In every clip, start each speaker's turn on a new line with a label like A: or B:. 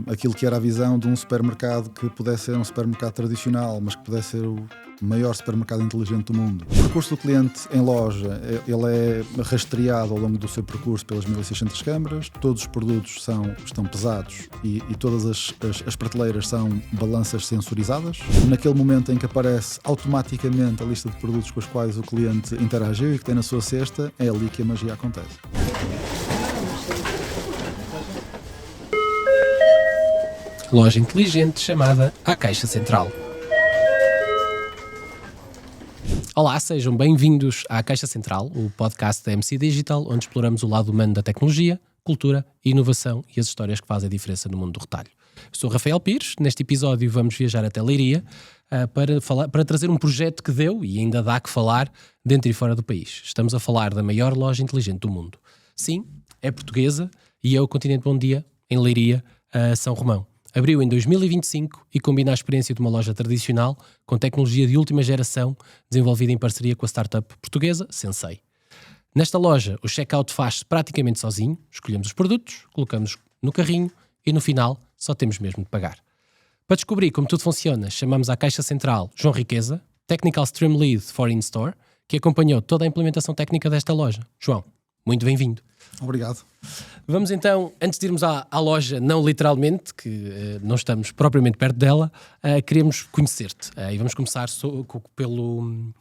A: aquilo que era a visão de um supermercado que pudesse ser um supermercado tradicional, mas que pudesse ser o maior supermercado inteligente do mundo. O percurso do cliente em loja, ele é rastreado ao longo do seu percurso pelas 1600 câmaras, todos os produtos estão pesados e todas as prateleiras são balanças sensorizadas. Naquele momento em que aparece automaticamente a lista de produtos com os quais o cliente interagiu e que tem na sua cesta, é ali que a magia acontece.
B: Loja inteligente chamada A Caixa Central. Olá, sejam bem-vindos à Caixa Central, o podcast da MC Digital, onde exploramos o lado humano da tecnologia, cultura, inovação e as histórias que fazem a diferença no mundo do retalho. Eu sou Rafael Pires. Neste episódio vamos viajar até Leiria para trazer um projeto que deu e ainda dá que falar dentro e fora do país. Estamos a falar da maior loja inteligente do mundo. Sim, é portuguesa e é o Continente Bom Dia, em Leiria, São Romão. Abriu em 2025 e combina a experiência de uma loja tradicional com tecnologia de última geração desenvolvida em parceria com a startup portuguesa Sensei. Nesta loja, o checkout faz-se praticamente sozinho, escolhemos os produtos, colocamos no carrinho e no final só temos mesmo de pagar. Para descobrir como tudo funciona, chamamos à Caixa Central João Riqueza, Technical Stream Lead for In-Store, que acompanhou toda a implementação técnica desta loja. João, muito bem-vindo.
A: Obrigado.
B: Vamos então, antes de irmos à loja, não literalmente, que não estamos propriamente perto dela, queremos conhecer-te. E vamos começar pelo...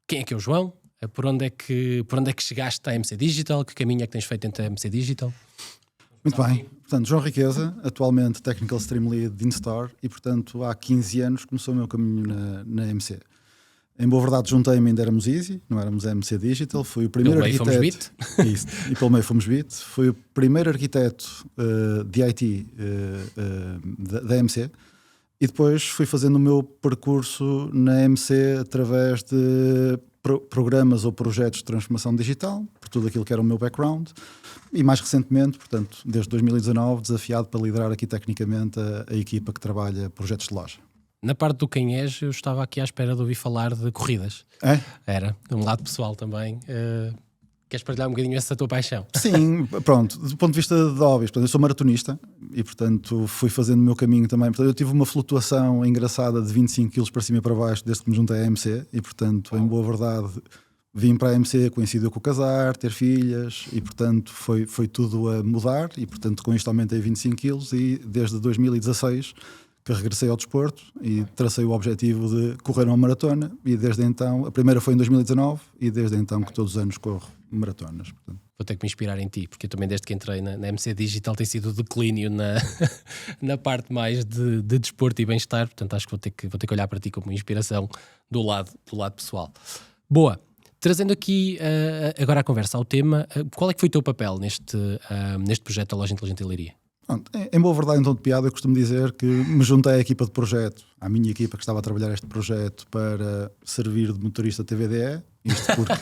B: Quem é que é o João? Por onde é que chegaste à MC Digital? Que caminho é que tens feito entre a MC Digital?
A: Muito bem. Portanto, João Riqueza, atualmente Technical Stream Lead de In-Store e, portanto, há 15 anos começou o meu caminho na MC. Em boa verdade, juntei-me, ainda éramos Easy, não éramos MC Digital. Fui o primeiro arquiteto. Isso, e pelo meio fomos Bit. Fui o primeiro arquiteto de IT da MC e depois fui fazendo o meu percurso na MC através de programas ou projetos de transformação digital, por tudo aquilo que era o meu background. E mais recentemente, portanto, desde 2019, desafiado para liderar aqui tecnicamente a equipa que trabalha projetos de loja.
B: Na parte do quem és, eu estava aqui à espera de ouvir falar de corridas.
A: É?
B: Era, de um lado pessoal também. Queres partilhar um bocadinho essa tua paixão?
A: Sim, pronto. Do ponto de vista de hobbies, eu sou maratonista e, portanto, fui fazendo o meu caminho também. Portanto, eu tive uma flutuação engraçada de 25 kg para cima e para baixo desde que me juntei à MC e, portanto, em boa verdade, vim para a MC, coincidiu com o casar, ter filhas e, portanto, foi tudo a mudar e, portanto, com isto aumentei 25 kg e desde 2016 que regressei ao desporto e tracei o objetivo de correr uma maratona e desde então, a primeira foi em 2019 e desde então que todos os anos corro maratonas. Portanto.
B: Vou ter que me inspirar em ti, porque eu também desde que entrei na MC Digital tem sido declínio na parte mais de desporto e bem-estar, portanto acho que vou ter que olhar para ti como inspiração do lado pessoal. Boa. Trazendo aqui agora a conversa ao tema, qual é que foi o teu papel neste projeto da Loja Inteligente em Leiria?
A: Em boa verdade, em tom de piada, eu costumo dizer que me juntei à equipa de projeto, à minha equipa que estava a trabalhar este projeto para servir de motorista TVDE, isto porque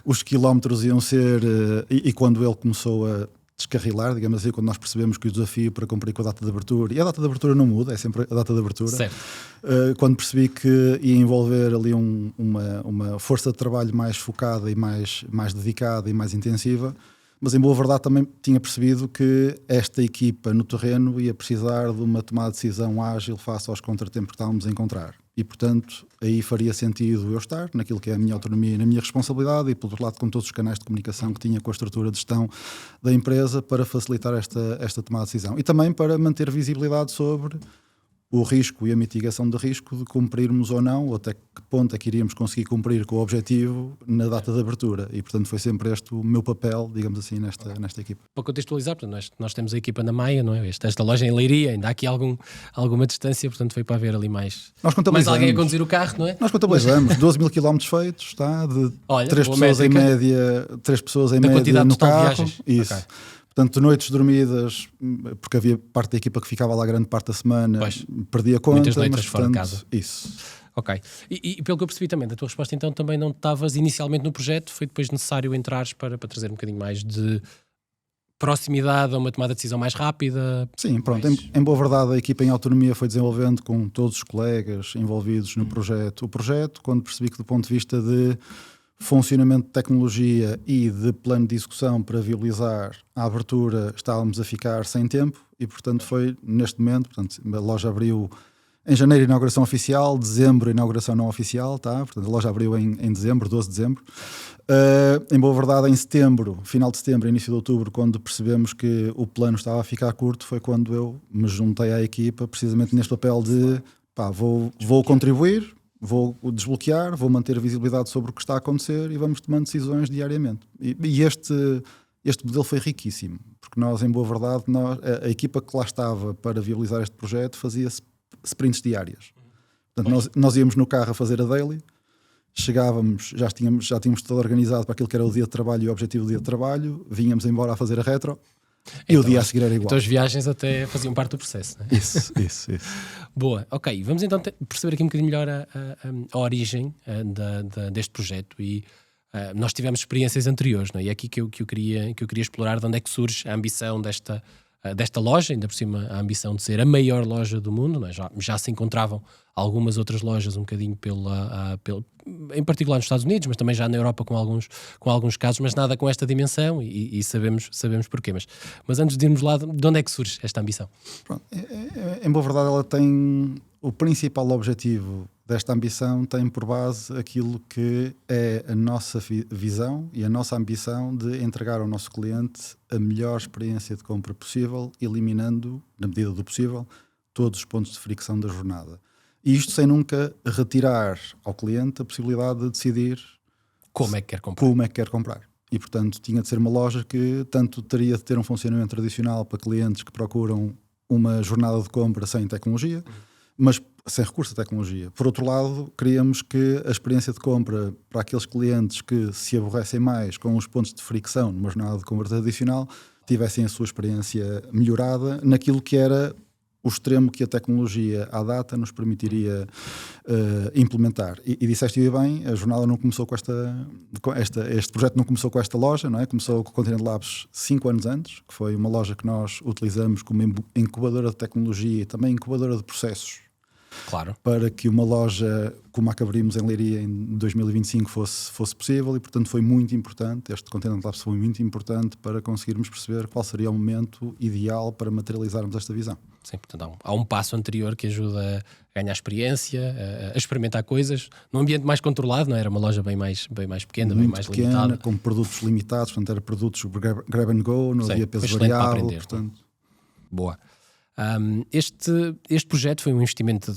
A: os quilómetros iam ser, e quando ele começou a descarrilar, digamos assim, quando nós percebemos que o desafio para cumprir com a data de abertura, e a data de abertura não muda, é sempre a data de abertura,
B: certo.
A: Quando percebi que ia envolver ali uma força de trabalho mais focada e mais dedicada e mais intensiva, mas em boa verdade também tinha percebido que esta equipa no terreno ia precisar de uma tomada de decisão ágil face aos contratempos que estávamos a encontrar. E, portanto, aí faria sentido eu estar naquilo que é a minha autonomia e na minha responsabilidade e, por outro lado, com todos os canais de comunicação que tinha com a estrutura de gestão da empresa para facilitar esta tomada de decisão. E também para manter visibilidade sobre o risco e a mitigação de risco de cumprirmos ou não, ou até que ponto é que iríamos conseguir cumprir com o objetivo na data de abertura. E, portanto, foi sempre este o meu papel, digamos assim, nesta equipa.
B: Para contextualizar, portanto, nós temos a equipa na Maia, não é? Esta loja em Leiria, ainda há aqui alguma distância, portanto foi para haver ali mais alguém a conduzir o carro, não é?
A: Nós contabilizamos 12 mil quilómetros feitos, está, de 3 pessoas em média, no carro. Isso. Okay. Portanto, noites dormidas, porque havia parte da equipa que ficava lá grande parte da semana, perdia a conta.
B: Muitas noites fora de casa.
A: Isso.
B: Ok. E pelo que eu percebi também da tua resposta, então também não estavas inicialmente no projeto, foi depois necessário entrares para trazer um bocadinho mais de proximidade a uma tomada de decisão mais rápida?
A: Sim, pronto. Em boa verdade, a equipa em autonomia foi desenvolvendo com todos os colegas envolvidos no projeto. O projeto, quando percebi que do ponto de vista de funcionamento de tecnologia e de plano de execução para viabilizar a abertura, estávamos a ficar sem tempo e, portanto, foi neste momento, portanto, a loja abriu em janeiro, inauguração oficial, dezembro, inauguração não oficial, tá? Portanto, a loja abriu em dezembro, 12 de dezembro. Em boa verdade, em setembro, final de setembro, início de outubro, quando percebemos que o plano estava a ficar curto, foi quando eu me juntei à equipa, precisamente neste papel de vou contribuir, vou desbloquear, vou manter a visibilidade sobre o que está a acontecer e vamos tomando decisões diariamente. E este modelo foi riquíssimo, porque nós, em boa verdade, a equipa que lá estava para viabilizar este projeto fazia sprints diárias. Portanto, nós íamos no carro a fazer a daily, chegávamos, já tínhamos tudo organizado para aquilo que era o dia de trabalho e o objetivo do dia de trabalho, vínhamos embora a fazer a retro e o dia a seguir era igual.
B: Então as viagens até faziam parte do processo, não é?
A: Isso.
B: Boa, ok. Vamos então perceber aqui um bocadinho melhor a origem deste projeto e nós tivemos experiências anteriores, não é? E é aqui que eu queria explorar de onde é que surge a ambição desta loja, ainda por cima a ambição de ser a maior loja do mundo, não é? Já se encontravam algumas outras lojas um bocadinho em particular nos Estados Unidos, mas também já na Europa com alguns casos, mas nada com esta dimensão e sabemos porquê. Mas antes de irmos lá, de onde é que surge esta ambição?
A: Pronto, em boa verdade, ela tem o principal objetivo desta ambição, tem por base aquilo que é a nossa visão e a nossa ambição de entregar ao nosso cliente a melhor experiência de compra possível, eliminando, na medida do possível, todos os pontos de fricção da jornada. E isto sem nunca retirar ao cliente a possibilidade de decidir
B: como é que quer comprar.
A: E, portanto, tinha de ser uma loja que tanto teria de ter um funcionamento tradicional para clientes que procuram uma jornada de compra sem tecnologia, mas sem recurso à tecnologia. Por outro lado, queríamos que a experiência de compra para aqueles clientes que se aborrecem mais com os pontos de fricção numa jornada de compra tradicional tivessem a sua experiência melhorada naquilo que era o extremo que a tecnologia à data nos permitiria implementar. E disseste bem, a jornada não começou este projeto não começou com esta loja, não é? Começou com o Continental Labs 5 anos antes, que foi uma loja que nós utilizamos como incubadora de tecnologia e também incubadora de processos.
B: Claro.
A: Para que uma loja como a que abrimos em Leiria em 2025 fosse possível e, portanto, foi muito importante. Este Continental Labs foi muito importante para conseguirmos perceber qual seria o momento ideal para materializarmos esta visão.
B: Sim, portanto, há um passo anterior que ajuda a ganhar experiência, a experimentar coisas num ambiente mais controlado, não era uma loja bem mais pequena, bem mais limitada.
A: Com produtos limitados, portanto, era produtos grab and go, não havia peso variável. Portanto...
B: Boa. Este projeto foi um investimento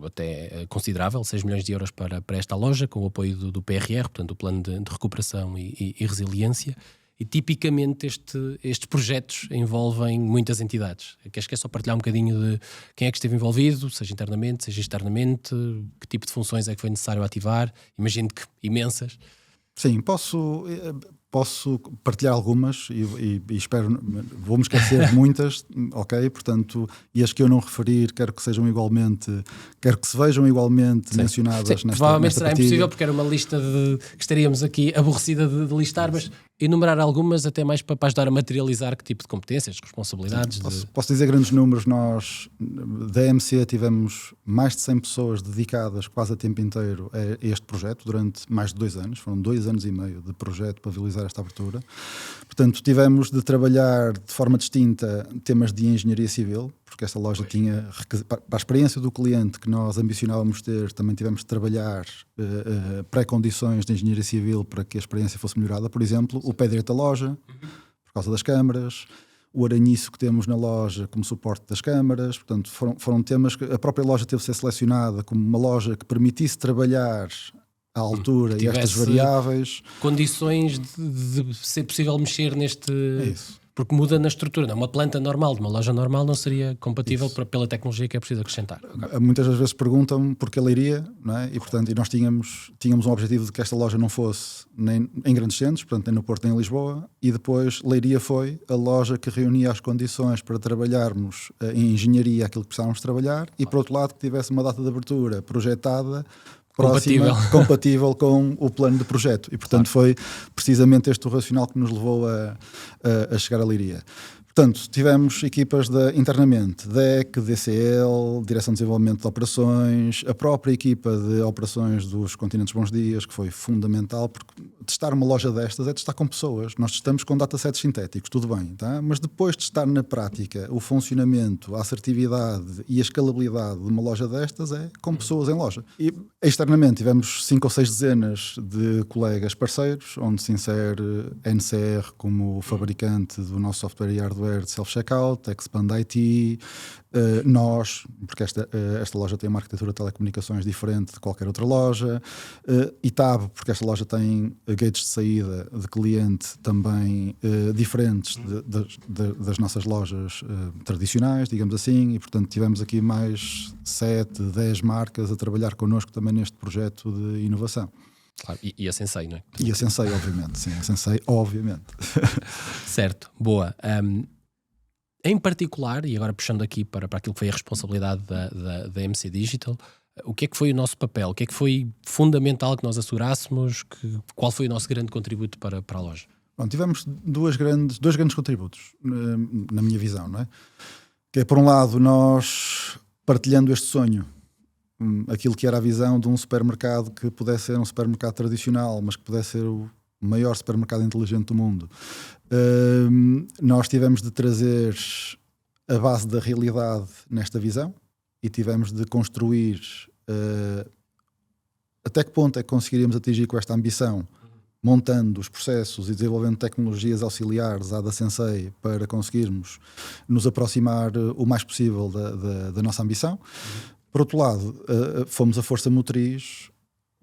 B: até considerável, 6 milhões de euros para esta loja, com o apoio do PRR, portanto, o Plano de Recuperação e Resiliência. E tipicamente estes projetos envolvem muitas entidades. Queres só partilhar um bocadinho de quem é que esteve envolvido, seja internamente, seja externamente, que tipo de funções é que foi necessário ativar? Imagino que imensas.
A: Sim, posso partilhar algumas e espero, vou-me esquecer de muitas, ok? Portanto, e as que eu não referir, quero que se vejam igualmente mencionadas.
B: Sim, provavelmente será impossível porque era uma lista que estaríamos aqui aborrecida de listar, mas enumerar algumas até mais para ajudar a materializar que tipo de competências, responsabilidades.
A: Posso dizer grandes números. Nós da MC tivemos mais de 100 pessoas dedicadas quase a tempo inteiro a este projeto durante mais de 2 anos, foram 2 anos e meio de projeto para viabilizar esta abertura. Portanto, tivemos de trabalhar de forma distinta temas de engenharia civil, porque esta loja tinha, para a experiência do cliente que nós ambicionávamos ter, também tivemos de trabalhar pré-condições de engenharia civil para que a experiência fosse melhorada. Por exemplo, o pé direito da loja, por causa das câmaras, o araniço que temos na loja como suporte das câmaras. Portanto, foram temas que a própria loja teve de ser selecionada como uma loja que permitisse trabalhar à altura e estas variáveis.
B: Condições de ser possível mexer neste...
A: É isso.
B: Porque muda na estrutura. Não? Uma planta normal de uma loja normal não seria compatível pela tecnologia que é preciso acrescentar.
A: Muitas das vezes perguntam porque a Leiria, não é? E, portanto, nós tínhamos um objetivo de que esta loja não fosse nem em grandes centros, portanto, nem no Porto nem em Lisboa, e depois Leiria foi a loja que reunia as condições para trabalharmos em engenharia aquilo que precisávamos trabalhar e, por outro lado, que tivesse uma data de abertura projetada compatível com o plano de projeto. E, portanto, foi precisamente este o racional que nos levou a chegar a Leiria. Portanto, tivemos equipas internamente, DEC, DCL, Direção de Desenvolvimento de Operações, a própria equipa de operações dos Continentes Bons Dias, que foi fundamental, porque testar uma loja destas é testar com pessoas. Nós testamos com datasets sintéticos, tudo bem, tá? Mas depois de testar na prática o funcionamento, a assertividade e a escalabilidade de uma loja destas é com pessoas em loja. E externamente tivemos 5 ou 6 dezenas de colegas parceiros, onde se insere NCR como fabricante do nosso software e hardware de self-checkout, Expand IT, nós, porque esta loja tem uma arquitetura de telecomunicações diferente de qualquer outra loja, ITAB, porque esta loja tem gates de saída de cliente também diferentes das nossas lojas tradicionais, digamos assim, e portanto tivemos aqui mais 7, 10 marcas a trabalhar connosco também neste projeto de inovação.
B: Claro, e a Sensei, não é?
A: E a Sensei, obviamente, sim, a Sensei, obviamente.
B: Certo, boa. Em particular, e agora puxando aqui para aquilo que foi a responsabilidade da MC Digital, o que é que foi o nosso papel? O que é que foi fundamental que nós assegurássemos? Qual foi o nosso grande contributo para a loja?
A: Bom, tivemos dois grandes contributos, na minha visão, não é? Que é, por um lado, nós partilhando este sonho, aquilo que era a visão de um supermercado que pudesse ser um supermercado tradicional, mas que pudesse ser o maior supermercado inteligente do mundo. Nós tivemos de trazer a base da realidade nesta visão e tivemos de construir até que ponto é que conseguiríamos atingir com esta ambição, montando os processos e desenvolvendo tecnologias auxiliares à da Sensei para conseguirmos nos aproximar o mais possível da nossa ambição. Por outro lado, fomos a força motriz,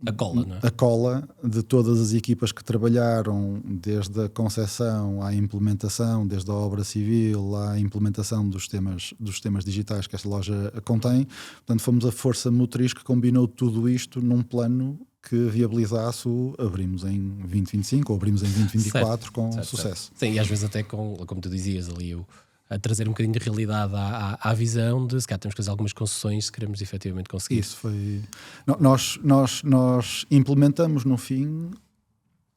B: a cola, não é?
A: A cola de todas as equipas que trabalharam, desde a concepção à implementação, desde a obra civil à implementação dos sistemas digitais que esta loja contém. Portanto, fomos a força motriz que combinou tudo isto num plano que viabilizasse o abrimos em 2025 ou abrimos em 2024 com sucesso.
B: Sim, e às vezes até como tu dizias ali, a trazer um bocadinho de realidade à visão de se calhar temos que fazer algumas concessões se queremos efetivamente conseguir.
A: Isso foi... Nós implementamos no fim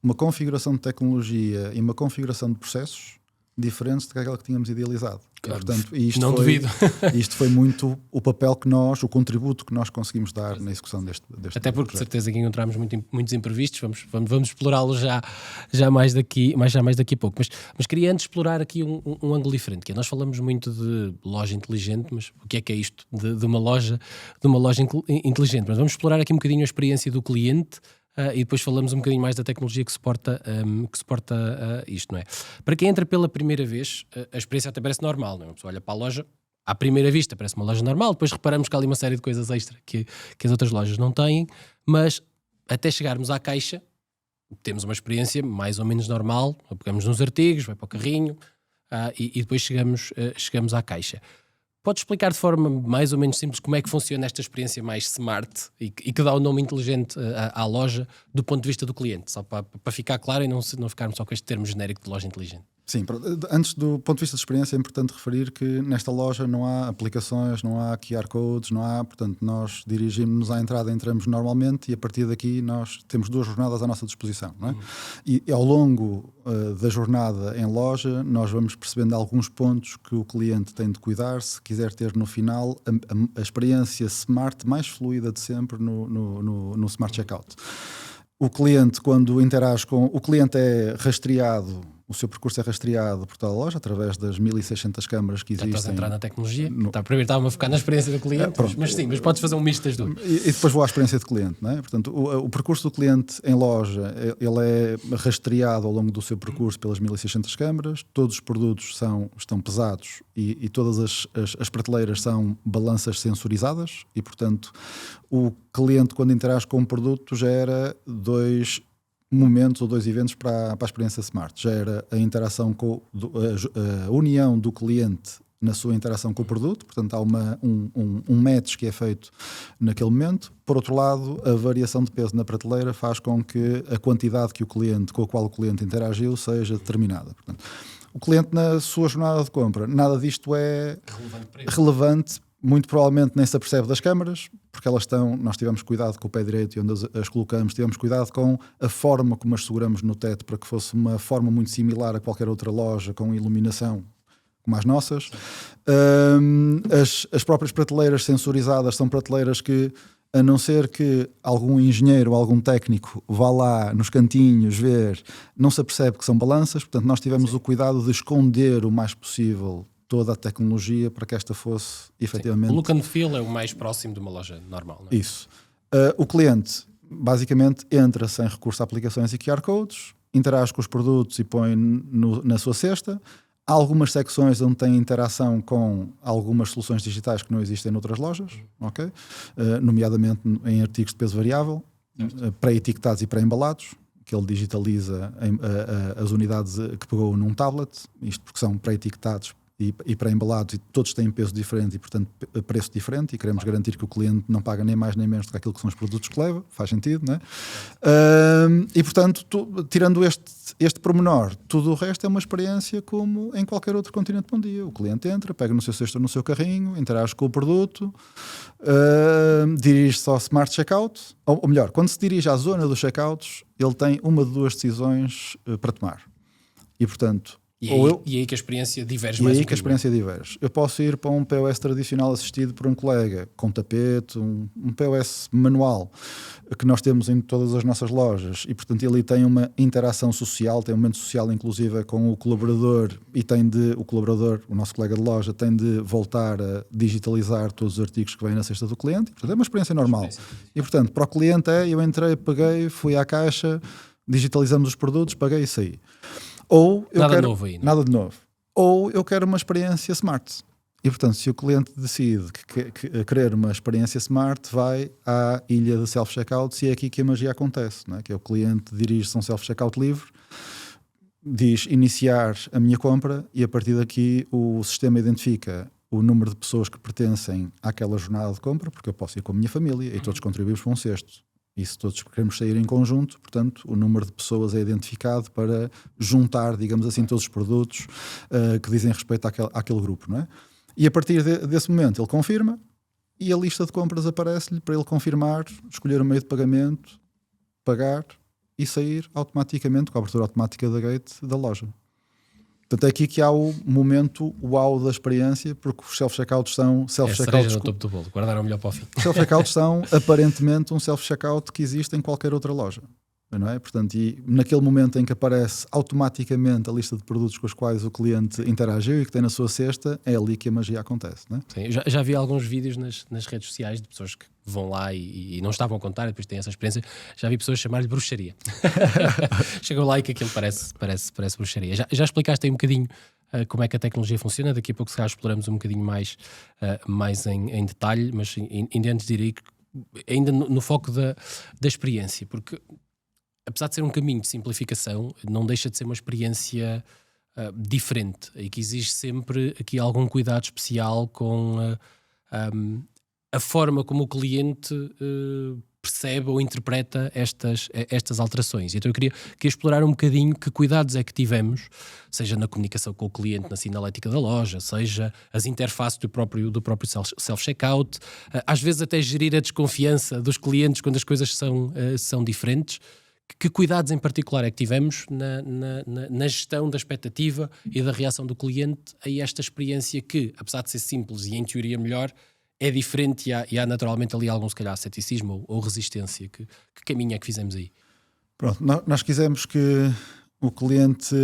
A: uma configuração de tecnologia e uma configuração de processos diferentes daquela que tínhamos idealizado.
B: Claro,
A: portanto,
B: duvido.
A: Isto foi muito o papel que nós, o contributo que nós conseguimos dar na execução deste
B: até porque
A: projeto.
B: De certeza que encontramos muitos imprevistos, vamos explorá-los já mais daqui a pouco. Mas queria antes explorar aqui um ângulo diferente, que é, nós falamos muito de loja inteligente, mas o que é isto de uma loja inteligente? Mas vamos explorar aqui um bocadinho a experiência do cliente. E depois falamos um bocadinho mais da tecnologia que suporta isto, não é? Para quem entra pela primeira vez, a experiência até parece normal, não é? Uma pessoa olha para a loja, à primeira vista parece uma loja normal, depois reparamos que há ali uma série de coisas extra que as outras lojas não têm, mas até chegarmos à caixa, temos uma experiência mais ou menos normal, pegamos nos artigos, vai para o carrinho, e depois chegamos à caixa. Podes explicar de forma mais ou menos simples como é que funciona esta experiência mais smart e que dá o nome inteligente à loja do ponto de vista do cliente, só para ficar claro e não ficarmos só com este termo genérico de loja inteligente?
A: Sim, antes do ponto de vista de experiência é importante referir que nesta loja não há aplicações, não há QR codes, portanto nós dirigimos-nos à entrada, entramos normalmente e a partir daqui nós temos 2 jornadas à nossa disposição, não é? E ao longo da jornada em loja nós vamos percebendo alguns pontos que o cliente tem de cuidar se quiser ter no final a experiência smart mais fluida de sempre no Smart Checkout. O cliente, quando interage o cliente é rastreado, o seu percurso é rastreado por toda a loja através das 1600 câmaras que existem.
B: Já estás a entrar na tecnologia? Primeiro estava-me a focar na experiência do cliente, mas podes fazer um misto das duas.
A: E depois vou à experiência do cliente, não é? Portanto, o percurso do cliente em loja, ele é rastreado ao longo do seu percurso pelas 1600 câmaras, todos os produtos estão pesados e todas as prateleiras são balanças sensorizadas e, portanto, o cliente, quando interage com um produto, gera 2 momentos ou 2 eventos para a experiência Smart. Já era a interação a união do cliente na sua interação com o produto, portanto há um match que é feito naquele momento. Por outro lado, a variação de peso na prateleira faz com que a quantidade com a qual o cliente interagiu seja determinada. Portanto, o cliente na sua jornada de compra, nada disto é relevante, muito provavelmente nem se apercebe das câmaras, porque nós tivemos cuidado com o pé direito e onde as colocamos, tivemos cuidado com a forma como as seguramos no teto para que fosse uma forma muito similar a qualquer outra loja com iluminação, como as nossas. As próprias prateleiras sensorizadas são prateleiras que, a não ser que algum engenheiro ou algum técnico vá lá nos cantinhos ver, não se apercebe que são balanças. Portanto, nós tivemos o cuidado de esconder o mais possível toda a tecnologia para que esta fosse efetivamente...
B: O look and feel é o mais próximo de uma loja normal, não é?
A: Isso. O cliente basicamente entra sem recurso a aplicações e QR codes, interage com os produtos e põe na sua cesta. Há algumas secções onde tem interação com algumas soluções digitais que não existem noutras lojas, okay? Nomeadamente em artigos de peso variável, pré-etiquetados e pré-embalados, que ele digitaliza as unidades que pegou num tablet, isto porque são pré-etiquetados e pré-embalados, e todos têm peso diferente e, portanto, preço diferente, e queremos garantir que o cliente não paga nem mais nem menos do que aquilo que são os produtos que leva. Faz sentido, não é? E, portanto, tirando este pormenor, tudo o resto é uma experiência como em qualquer outro continente bom dia. O cliente entra, pega no seu cesto, no seu carrinho, interage com o produto, dirige-se ao Smart Checkout, ou melhor, quando se dirige à zona dos checkouts, ele tem uma de duas decisões para tomar. E, portanto...
B: E aí que a experiência diverge mais um bocadinho.
A: Que a experiência diverge. Eu posso ir para um POS tradicional assistido por um colega, com tapete, um POS manual, que nós temos em todas as nossas lojas, e portanto ele tem uma interação social, tem um momento social inclusive com o colaborador, e o colaborador, o nosso colega de loja, tem de voltar a digitalizar todos os artigos que vêm na cesta do cliente. Portanto, é uma experiência normal. E portanto, para o cliente eu entrei, paguei, fui à caixa, digitalizamos os produtos, paguei e saí. Ou eu
B: nada
A: quero,
B: novo aí, não?
A: Nada de novo. Ou eu quero uma experiência smart. E, portanto, se o cliente decide que querer uma experiência smart, vai à ilha de self-checkout, e é aqui que a magia acontece, não é? Que é o cliente dirige-se a um self-checkout livre, diz iniciar a minha compra, e a partir daqui o sistema identifica o número de pessoas que pertencem àquela jornada de compra, porque eu posso ir com a minha família e todos contribuímos para um cesto. E se todos queremos sair em conjunto, portanto, o número de pessoas é identificado para juntar, digamos assim, todos os produtos que dizem respeito àquele grupo, não é? E a partir desse momento ele confirma, e a lista de compras aparece-lhe para ele confirmar, escolher o meio de pagamento, pagar e sair automaticamente, com a abertura automática da gate da loja. Portanto, é aqui que há o momento uau da experiência, porque os self-checkouts são self-checkouts.
B: No topo do bolo, guardaram melhor para o fim.
A: Os self-checkouts são aparentemente um self-checkout que existe em qualquer outra loja, não é? Portanto, e naquele momento em que aparece automaticamente a lista de produtos com os quais o cliente interagiu e que tem na sua cesta, é ali que a magia acontece, não é?
B: Sim, já vi alguns vídeos nas redes sociais de pessoas que vão lá e não estavam a contar, e depois têm essa experiência. Já vi pessoas chamar-lhe bruxaria. Chegam lá e que aquilo parece bruxaria. Já explicaste aí um bocadinho como é que a tecnologia funciona. Daqui a pouco se calhar exploramos um bocadinho mais em detalhe, mas ainda antes direi que ainda no foco da experiência, porque apesar de ser um caminho de simplificação, não deixa de ser uma experiência diferente, e que exige sempre aqui algum cuidado especial com a forma como o cliente percebe ou interpreta estas alterações. Então eu queria explorar um bocadinho que cuidados é que tivemos, seja na comunicação com o cliente, na sinalética da loja, seja as interfaces do próprio self-checkout, às vezes até gerir a desconfiança dos clientes quando as coisas são diferentes. Que cuidados em particular é que tivemos na gestão da expectativa e da reação do cliente a esta experiência que, apesar de ser simples e em teoria melhor, é diferente, e há naturalmente ali algum, se calhar, ceticismo ou resistência? Que caminho é que fizemos aí?
A: Pronto, nós quisemos que o cliente,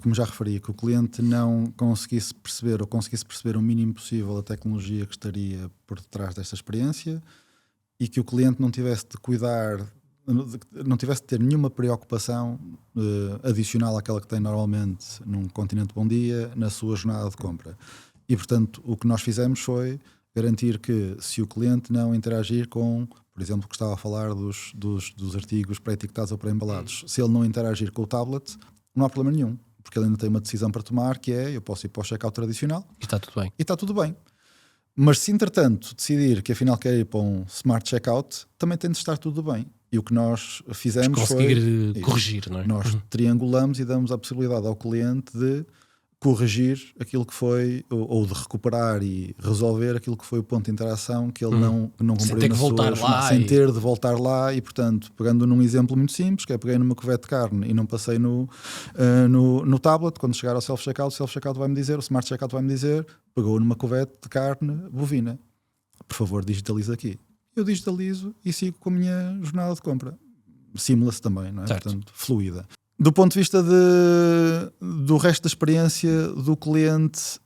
A: como já referi, que o cliente não conseguisse perceber, ou conseguisse perceber o mínimo possível a tecnologia que estaria por detrás desta experiência, e que o cliente não tivesse de cuidar, não tivesse de ter nenhuma preocupação adicional àquela que tem normalmente num continente bom dia na sua jornada de compra. E, portanto, o que nós fizemos foi garantir que, se o cliente não interagir com, por exemplo, que estava a falar dos artigos pré-etiquetados ou pré-embalados, se ele não interagir com o tablet, não há problema nenhum, porque ele ainda tem uma decisão para tomar, que é: eu posso ir para o checkout tradicional
B: e está tudo bem.
A: E está tudo bem. Mas se, entretanto, decidir que afinal quer ir para um Smart Checkout, também tem de estar tudo bem. E o que nós fizemos
B: conseguir corrigir, não é?
A: Nós triangulamos e damos a possibilidade ao cliente de corrigir aquilo que foi, ou de recuperar e resolver aquilo que foi o ponto de interação que ele não cumpriu
B: sem ter que voltar lá
A: sem ter de voltar lá. E portanto, pegando num exemplo muito simples, que é peguei numa cuvete de carne e não passei no tablet, quando chegar ao self-checkout, o self-checkout vai-me dizer, o smart checkout vai-me dizer, pegou numa cuvete de carne bovina, por favor digitaliza aqui. Eu digitalizo e sigo com a minha jornada de compra. Seamless também, não é? Portanto, fluida. Do ponto de vista do resto da experiência do cliente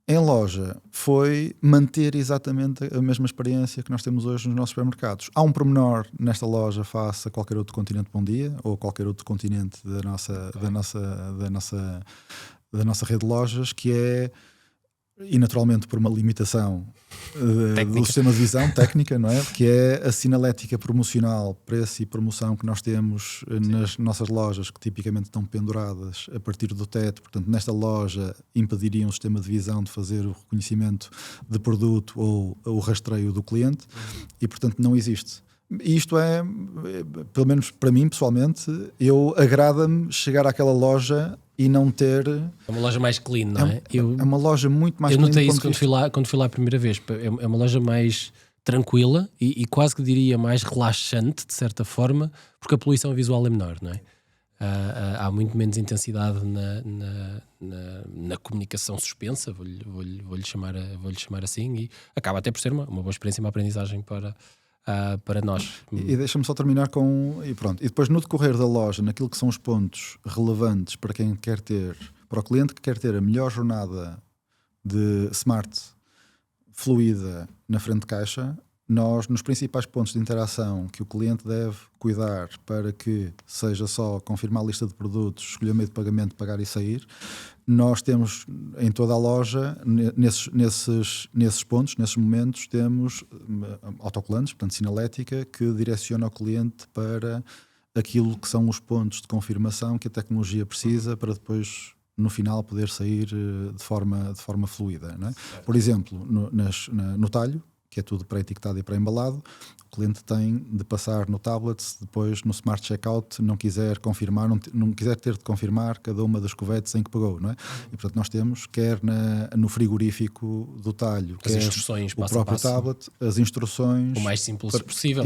A: em loja, foi manter exatamente a mesma experiência que nós temos hoje nos nossos supermercados. Há um pormenor nesta loja face a qualquer outro continente Bom Dia ou qualquer outro continente da nossa rede de lojas, que é, e naturalmente por uma limitação do sistema de visão técnica, não é? Que é a sinalética promocional, preço e promoção que nós temos nas nossas lojas, que tipicamente estão penduradas a partir do teto. Portanto, nesta loja impediriam o sistema de visão de fazer o reconhecimento de produto ou o rastreio do cliente e, portanto, não existe. Isto é, pelo menos para mim pessoalmente, agrada-me chegar àquela loja e não ter...
B: É uma loja mais clean, não é?
A: É uma loja muito mais clean.
B: Eu notei isso quando fui lá a primeira vez. É uma loja mais tranquila e quase que diria mais relaxante, de certa forma, porque a poluição visual é menor, não é? Há muito menos intensidade na comunicação suspensa, vou-lhe chamar assim, e acaba até por ser uma boa experiência, uma aprendizagem para nós.
A: E deixa-me só terminar com... E pronto. E depois, no decorrer da loja, naquilo que são os pontos relevantes para quem quer ter, para o cliente que quer ter a melhor jornada de smart, fluida, na frente de caixa, nós, nos principais pontos de interação que o cliente deve cuidar para que seja só confirmar a lista de produtos, escolher o meio de pagamento, pagar e sair, nós temos em toda a loja, nesses pontos, nesses momentos, temos autocolantes, portanto sinalética, que direciona o cliente para aquilo que são os pontos de confirmação que a tecnologia precisa para depois, no final, poder sair de forma fluida, não é? Por exemplo, no talho, que é tudo pré-etiquetado e pré-embalado, o cliente tem de passar no tablet, depois no Smart Checkout não quiser confirmar, não quiser ter de confirmar cada uma das cuvetes em que pagou, não é? E portanto nós temos, quer no frigorífico do talho,
B: as instruções,
A: o próprio tablet, as instruções...
B: O mais simples possível,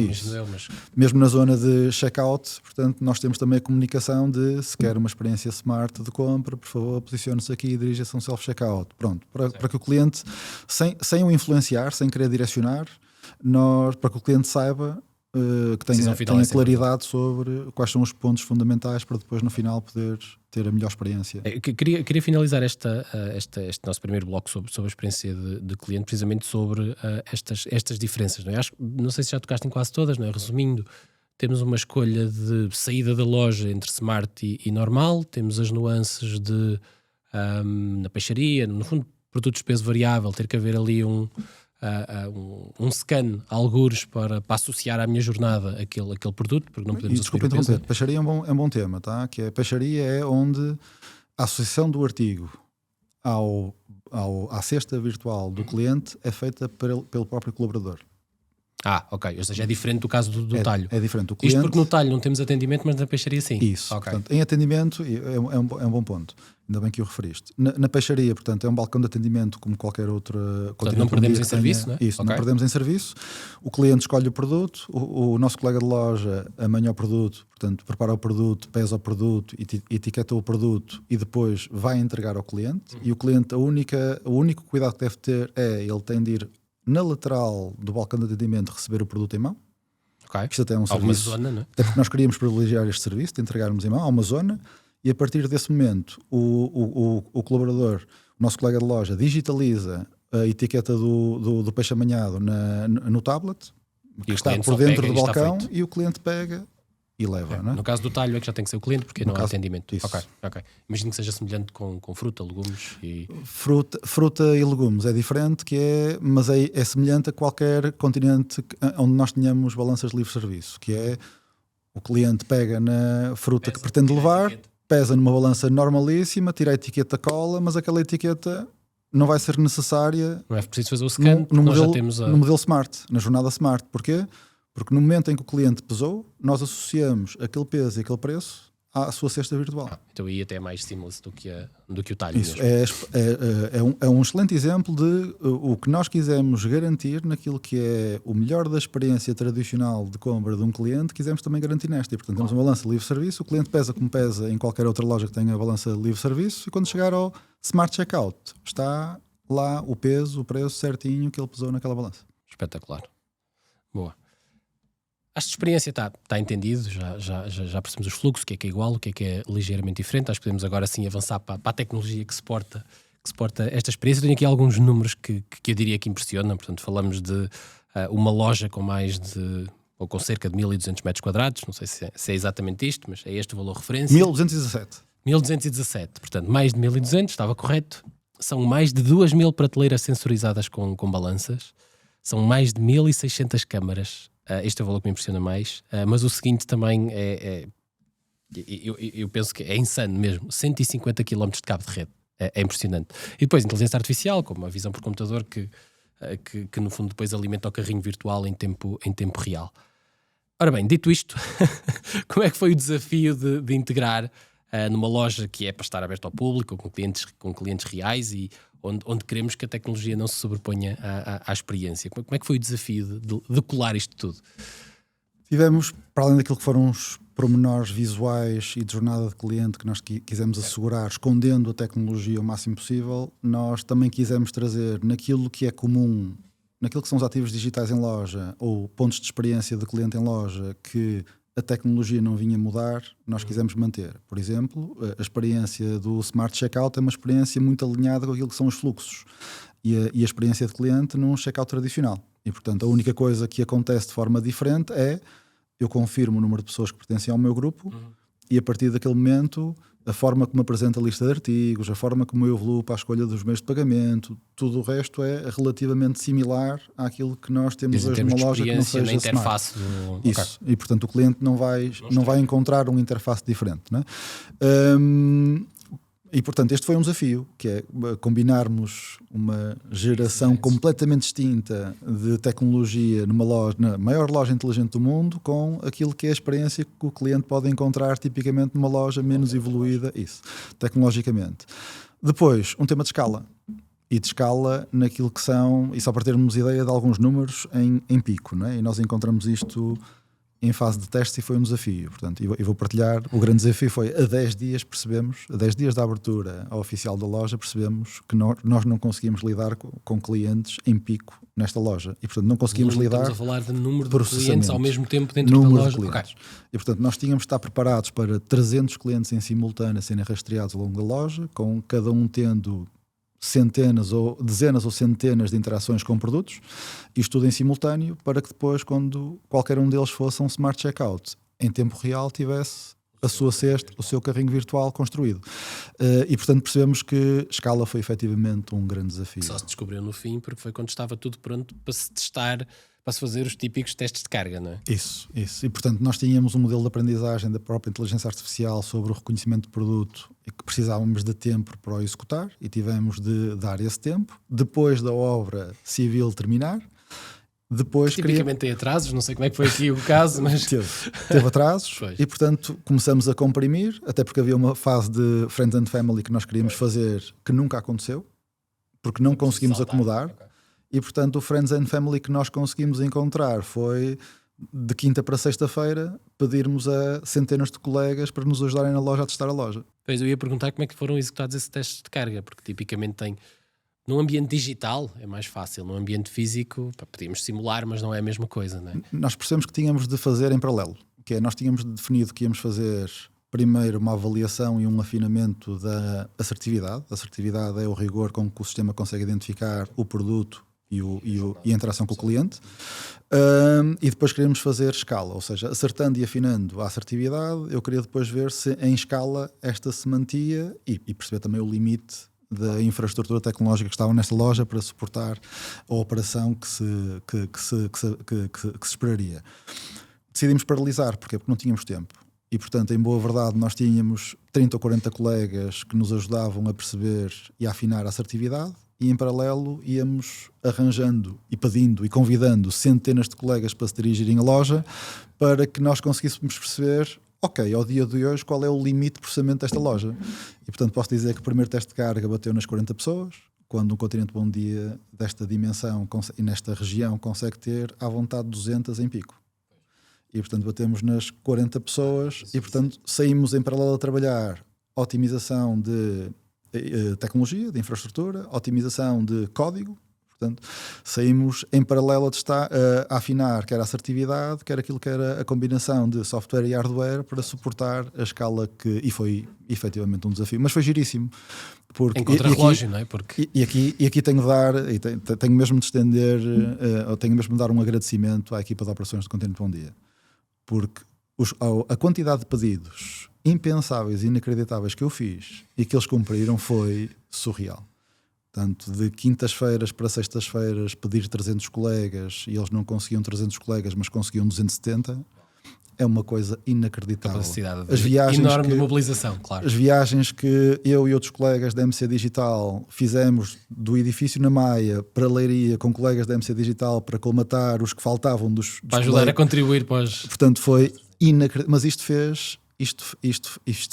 B: mas...
A: Mesmo na zona de checkout, portanto nós temos também a comunicação de, se quer uma experiência smart de compra, por favor posicione-se aqui e dirija-se a um self-checkout. Pronto, para que o cliente, sem o influenciar, sem querer direcionar, para que o cliente saiba que tenha claridade sobre quais são os pontos fundamentais para depois no final poder ter a melhor experiência.
B: Queria finalizar este nosso primeiro bloco sobre a experiência de cliente, precisamente sobre estas diferenças. Não é? Não sei se já tocaste em quase todas, não é? Resumindo, temos uma escolha de saída da loja entre smart e normal, temos as nuances na peixaria, no fundo produtos de peso variável, ter que haver ali um scan, algures, para associar à minha jornada aquele produto, porque não podemos...
A: Desculpa interromper, peixaria é um bom tema, tá? Que a peixaria é onde a associação do artigo à cesta virtual do cliente é feita pelo próprio colaborador.
B: Ok. Ou seja, é diferente do caso do talho.
A: É diferente do cliente.
B: Isto porque no talho não temos atendimento, mas na peixaria sim.
A: Isso. Okay. Portanto, em atendimento é um bom ponto. Ainda bem que o referiste. Na peixaria, portanto, é um balcão de atendimento como qualquer outra...
B: Portanto, não perdemos em serviço, não é?
A: Isso, não perdemos em serviço. O cliente escolhe o produto, o nosso colega de loja amanha o produto, portanto, prepara o produto, pesa o produto, etiqueta o produto e depois vai entregar ao cliente. E o cliente, o único cuidado que deve ter ele tem de ir na lateral do balcão de atendimento receber o produto em mão. Isto até é um serviço,
B: zona, não é?
A: Até porque nós queríamos privilegiar este serviço de entregarmos em mão, há uma zona, e a partir desse momento o colaborador, o nosso colega de loja, digitaliza a etiqueta do peixe amanhado no tablet, que está por dentro do balcão, e o cliente pega e leva. Não é?
B: No caso do talho é que já tem que ser o cliente, porque não há atendimento.
A: Isso.
B: Ok. Imagino que seja semelhante com fruta, legumes e...
A: Fruta e legumes é diferente, mas é semelhante a qualquer continente onde nós tenhamos balanças de livre serviço, que é o cliente pega na fruta que pretende levar, pesa numa balança normalíssima, tira a etiqueta, cola, mas aquela etiqueta não vai ser necessária.
B: Não é preciso fazer o scan,
A: no modelo Smart, na jornada Smart. Porquê? Porque no momento em que o cliente pesou, nós associamos aquele peso e aquele preço à sua cesta virtual.
B: Então aí até é mais seamless do que o talho.
A: Isso
B: mesmo.
A: é um excelente exemplo de o que nós quisemos garantir naquilo que é o melhor da experiência tradicional de compra de um cliente, quisemos também garantir nesta. E, portanto, temos uma balança livre-serviço, o cliente pesa como pesa em qualquer outra loja que tenha a balança livre-serviço, e quando chegar ao Smart Checkout, está lá o peso, o preço certinho que ele pesou naquela balança.
B: Espetacular. Boa. Acho que a experiência está entendido, já percebemos os fluxos, o que é igual, o que é ligeiramente diferente. Acho que podemos agora sim avançar para a tecnologia que suporta esta experiência. Eu tenho aqui alguns números que eu diria que impressionam. Portanto, falamos de uma loja ou com cerca de 1.200 metros quadrados, não sei se é exatamente isto, mas é este o valor de referência.
A: 1.217.
B: 1.217, portanto, mais de 1.200, estava correto. São mais de 2.000 prateleiras sensorizadas com balanças. São mais de 1.600 câmaras. Este é o valor que me impressiona mais. Mas o seguinte também eu penso que é insano mesmo. 150 km de cabo de rede. É impressionante. E depois inteligência artificial, como a visão por computador, que no fundo depois alimenta o carrinho virtual em tempo real. Ora bem, dito isto, como é que foi o desafio de integrar numa loja que é para estar aberta ao público, com clientes reais e onde queremos que a tecnologia não se sobreponha à experiência? Como é que foi o desafio de colar isto tudo?
A: Tivemos, para além daquilo que foram os pormenores visuais e de jornada de cliente que nós quisemos assegurar, escondendo a tecnologia o máximo possível, nós também quisemos trazer naquilo que é comum, naquilo que são os ativos digitais em loja ou pontos de experiência de cliente em loja que a tecnologia não vinha mudar, nós quisemos manter. Por exemplo, a experiência do Smart Checkout é uma experiência muito alinhada com aquilo que são os fluxos e a experiência de cliente num checkout tradicional. E, portanto, a única coisa que acontece de forma diferente é eu confirmo o número de pessoas que pertencem ao meu grupo e, a partir daquele momento, a forma como apresenta a lista de artigos, a forma como eu evoluo para a escolha dos meios de pagamento, tudo o resto é relativamente similar àquilo que nós temos hoje numa loja que não seja
B: na interface
A: smart. Isso. Okay. E, portanto, o cliente não vai encontrar uma interface diferente. Não é? E, portanto, este foi um desafio, que é combinarmos uma geração completamente distinta de tecnologia numa loja, na maior loja inteligente do mundo, com aquilo que é a experiência que o cliente pode encontrar tipicamente numa loja menos evoluída, isso, tecnologicamente. Depois, um tema de escala. E de escala naquilo que são, e só para termos ideia de alguns números em pico, não é? E nós encontramos isto em fase de teste e foi um desafio. Portanto, eu vou partilhar. O grande desafio foi a 10 dias a 10 dias da abertura oficial da loja, percebemos que nós não conseguimos lidar com clientes em pico nesta loja. E, portanto, não conseguimos lidar.
B: Estamos a falar de número de clientes ao mesmo tempo dentro da loja. Okay.
A: E, portanto, nós tínhamos de estar preparados para 300 clientes em simultâneo serem rastreados ao longo da loja, com cada um tendo dezenas ou centenas de interações com produtos, isto tudo em simultâneo, para que depois, quando qualquer um deles fosse um Smart Checkout, em tempo real tivesse a sua cesta, o seu carrinho virtual construído. E, portanto, percebemos que escala foi efetivamente um grande desafio.
B: Só se descobriu no fim, porque foi quando estava tudo pronto para se testar, para se fazer os típicos testes de carga, não é?
A: Isso. E, portanto, nós tínhamos um modelo de aprendizagem da própria inteligência artificial sobre o reconhecimento de produto e que precisávamos de tempo para o executar e tivemos de dar esse tempo. Depois da obra civil terminar, depois
B: tipicamente tem atrasos, não sei como é que foi aqui o caso, mas...
A: Teve atrasos e, portanto, começamos a comprimir, até porque havia uma fase de Friends and Family que nós queríamos fazer que nunca aconteceu, porque não conseguimos acomodar. Okay. E, portanto, o Friends and Family que nós conseguimos encontrar foi, de quinta para sexta-feira, pedirmos a centenas de colegas para nos ajudarem na loja a testar a loja.
B: Pois, eu ia perguntar como é que foram executados esses testes de carga, porque tipicamente tem... Num ambiente digital é mais fácil, num ambiente físico podíamos simular, mas não é a mesma coisa, não é?
A: Nós percebemos que tínhamos de fazer em paralelo, que é, nós tínhamos definido que íamos fazer primeiro uma avaliação e um afinamento da assertividade. A assertividade é o rigor com que o sistema consegue identificar o produto e a interação com o cliente, e depois queríamos fazer escala, ou seja, acertando e afinando a assertividade, eu queria depois ver se em escala esta se mantia e perceber também o limite da infraestrutura tecnológica que estava nesta loja para suportar a operação que se esperaria. Decidimos paralisar, porque não tínhamos tempo. E, portanto, em boa verdade, nós tínhamos 30 ou 40 colegas que nos ajudavam a perceber e a afinar a assertividade, e em paralelo íamos arranjando e pedindo e convidando centenas de colegas para se dirigirem à loja para que nós conseguíssemos perceber ok, ao dia de hoje qual é o limite de processamento desta loja? E portanto posso dizer que o primeiro teste de carga bateu nas 40 pessoas, quando um Continente Bom Dia desta dimensão e nesta região consegue ter à vontade 200 em pico. E portanto batemos nas 40 pessoas e portanto saímos em paralelo a trabalhar otimização de tecnologia, de infraestrutura, otimização de código. Portanto, saímos em paralelo a testar, a afinar quer a assertividade, quer aquilo que era a combinação de software e hardware para suportar a escala que... E foi efetivamente um desafio, mas foi giríssimo.
B: Em contra-relógio, não é? Porque...
A: E aqui tenho de dar, tenho mesmo de estender, tenho mesmo de dar um agradecimento à equipa de operações do Continente Bom Dia. Porque a quantidade de pedidos impensáveis e inacreditáveis que eu fiz e que eles cumpriram foi surreal. Tanto de quintas-feiras para sextas-feiras pedir 300 colegas e eles não conseguiam 300 colegas, mas conseguiam 270, é uma coisa inacreditável.
B: Capacidade
A: as viagens
B: enorme de mobilização, claro.
A: As viagens que eu e outros colegas da MC Digital fizemos do edifício na Maia para Leiria com colegas da MC Digital para colmatar os que faltavam dos
B: para ajudar colegas. A contribuir para os...
A: Portanto, foi inacreditável. Mas isto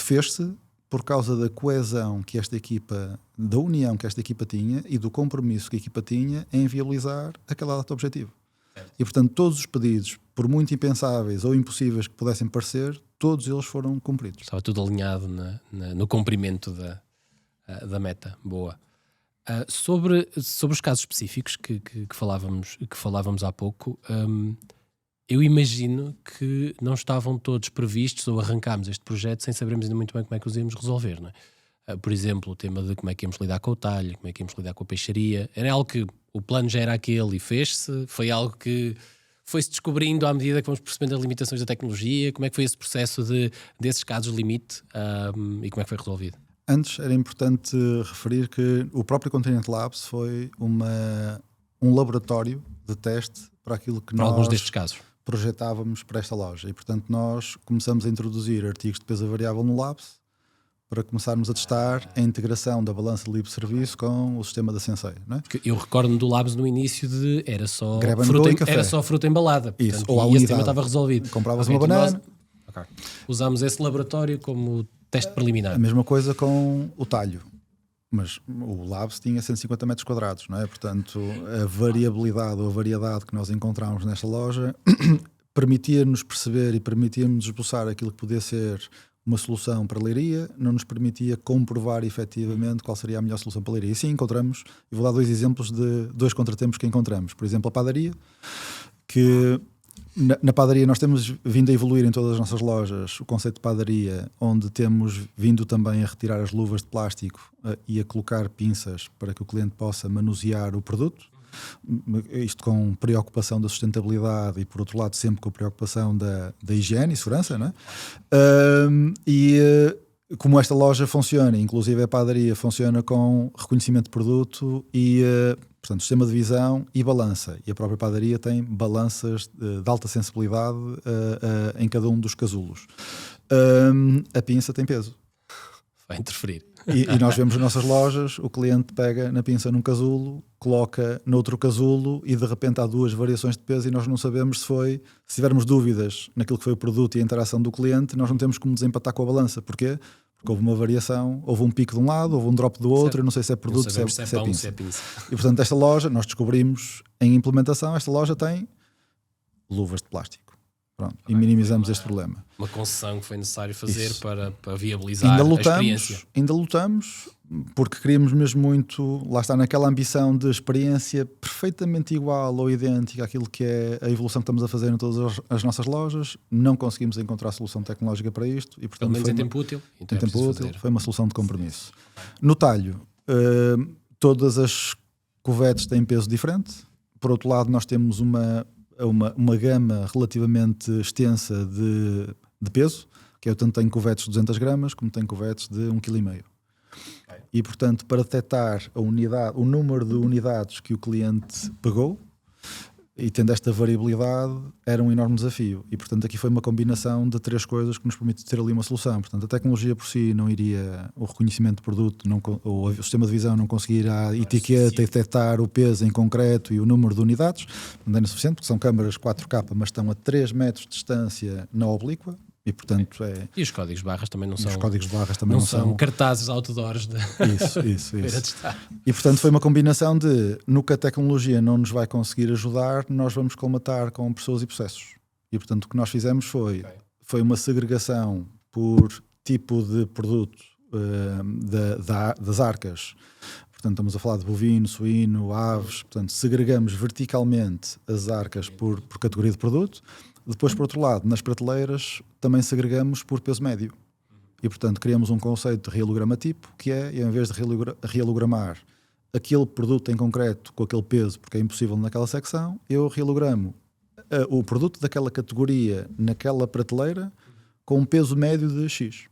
A: fez-se por causa da coesão que esta equipa, da união que esta equipa tinha e do compromisso que a equipa tinha em viabilizar aquela data objetivo. E portanto todos os pedidos, por muito impensáveis ou impossíveis que pudessem parecer, todos eles foram cumpridos.
B: Estava tudo alinhado no cumprimento da meta. Boa. Sobre os casos específicos que falávamos há pouco, eu imagino que não estavam todos previstos ou arrancámos este projeto sem sabermos ainda muito bem como é que os íamos resolver, não é? Por exemplo, o tema de como é que íamos lidar com o talho, como é que íamos lidar com a peixaria. Era algo que o plano já era aquele e fez-se? Foi algo que foi-se descobrindo à medida que vamos percebendo as limitações da tecnologia? Como é que foi esse processo desses casos limite e como é que foi resolvido?
A: Antes era importante referir que o próprio Continente Labs foi um laboratório de teste para aquilo que nós...
B: alguns destes casos.
A: Projetávamos para esta loja e portanto nós começamos a introduzir artigos de peso variável no Labs para começarmos a testar a integração da balança de livre-serviço com o sistema da Sensei, não é?
B: Eu recordo-me do Labs no início de era só fruta embalada.
A: Isso,
B: portanto,
A: ou a
B: e
A: unidade.
B: esse tema estava resolvido.
A: Compravas uma banana.
B: Usámos esse laboratório como teste preliminar.
A: A mesma coisa com o talho. Mas o Labs tinha 150 metros quadrados, não é? Portanto, a variabilidade ou a variedade que nós encontramos nesta loja permitia-nos perceber e permitia-nos esboçar aquilo que podia ser uma solução para a Leiria, não nos permitia comprovar efetivamente qual seria a melhor solução para a Leiria. E sim, encontramos, e vou dar 2 exemplos de 2 contratempos que encontramos. Por exemplo, a padaria, que... Na padaria nós temos vindo a evoluir em todas as nossas lojas o conceito de padaria, onde temos vindo também a retirar as luvas de plástico e a colocar pinças para que o cliente possa manusear o produto. Isto com preocupação da sustentabilidade e, por outro lado, sempre com preocupação da higiene e segurança, não é? Como esta loja funciona, inclusive a padaria funciona com reconhecimento de produto e, portanto, sistema de visão e balança. E a própria padaria tem balanças de alta sensibilidade em cada um dos casulos. A pinça tem peso.
B: Vai interferir.
A: E nós vemos nas nossas lojas, o cliente pega na pinça num casulo, coloca noutro casulo e de repente há 2 variações de peso e nós não sabemos se tivermos dúvidas naquilo que foi o produto e a interação do cliente, nós não temos como desempatar com a balança. Porquê? Porque houve uma variação, houve um pico de um lado, houve um drop do outro, eu não sei se é produto, se é pinça. E portanto esta loja, nós descobrimos em implementação, esta loja tem luvas de plástico. Pronto, e minimizamos este problema.
B: Uma concessão que foi necessário fazer para viabilizar a experiência.
A: Ainda lutamos, porque queríamos mesmo muito, lá está, naquela ambição de experiência perfeitamente igual ou idêntica àquilo que é a evolução que estamos a fazer em todas as nossas lojas. Não conseguimos encontrar solução tecnológica para isto. E, portanto,
B: pelo menos em tempo útil.
A: Então em tempo útil, foi uma solução de compromisso. No talho, todas as cuvetes têm peso diferente. Por outro lado, nós temos uma gama relativamente extensa de peso, que eu tanto tenho cuvetes de 200 gramas como tenho cuvetes de 1,5 kg. E, portanto, para detectar o número de unidades que o cliente pegou, e tendo esta variabilidade, era um enorme desafio. E, portanto, aqui foi uma combinação de 3 coisas que nos permite ter ali uma solução. Portanto, a tecnologia por si não iria, o reconhecimento de produto, o sistema de visão não conseguirá etiqueta e detectar o peso em concreto e o número de unidades, não é suficiente, porque são câmaras 4K, mas estão a 3 metros de distância na oblíqua, E portanto
B: E os códigos barras também não
A: os
B: são.
A: códigos de barras também
B: Não
A: não
B: são cartazes outdoors de
A: Isso.
B: feira de estar.
A: E portanto foi uma combinação de, no que a tecnologia não nos vai conseguir ajudar, nós vamos colmatar com pessoas e processos. E portanto o que nós fizemos foi uma segregação por tipo de produto das arcas. Portanto estamos a falar de bovino, suíno, aves. Portanto segregamos verticalmente as arcas por categoria de produto. Depois, por outro lado, nas prateleiras também segregamos por peso médio. E, portanto, criamos um conceito de reolograma tipo, que é, em vez de reologramar aquele produto em concreto com aquele peso, porque é impossível naquela secção, eu reologramo o produto daquela categoria naquela prateleira com um peso médio de X.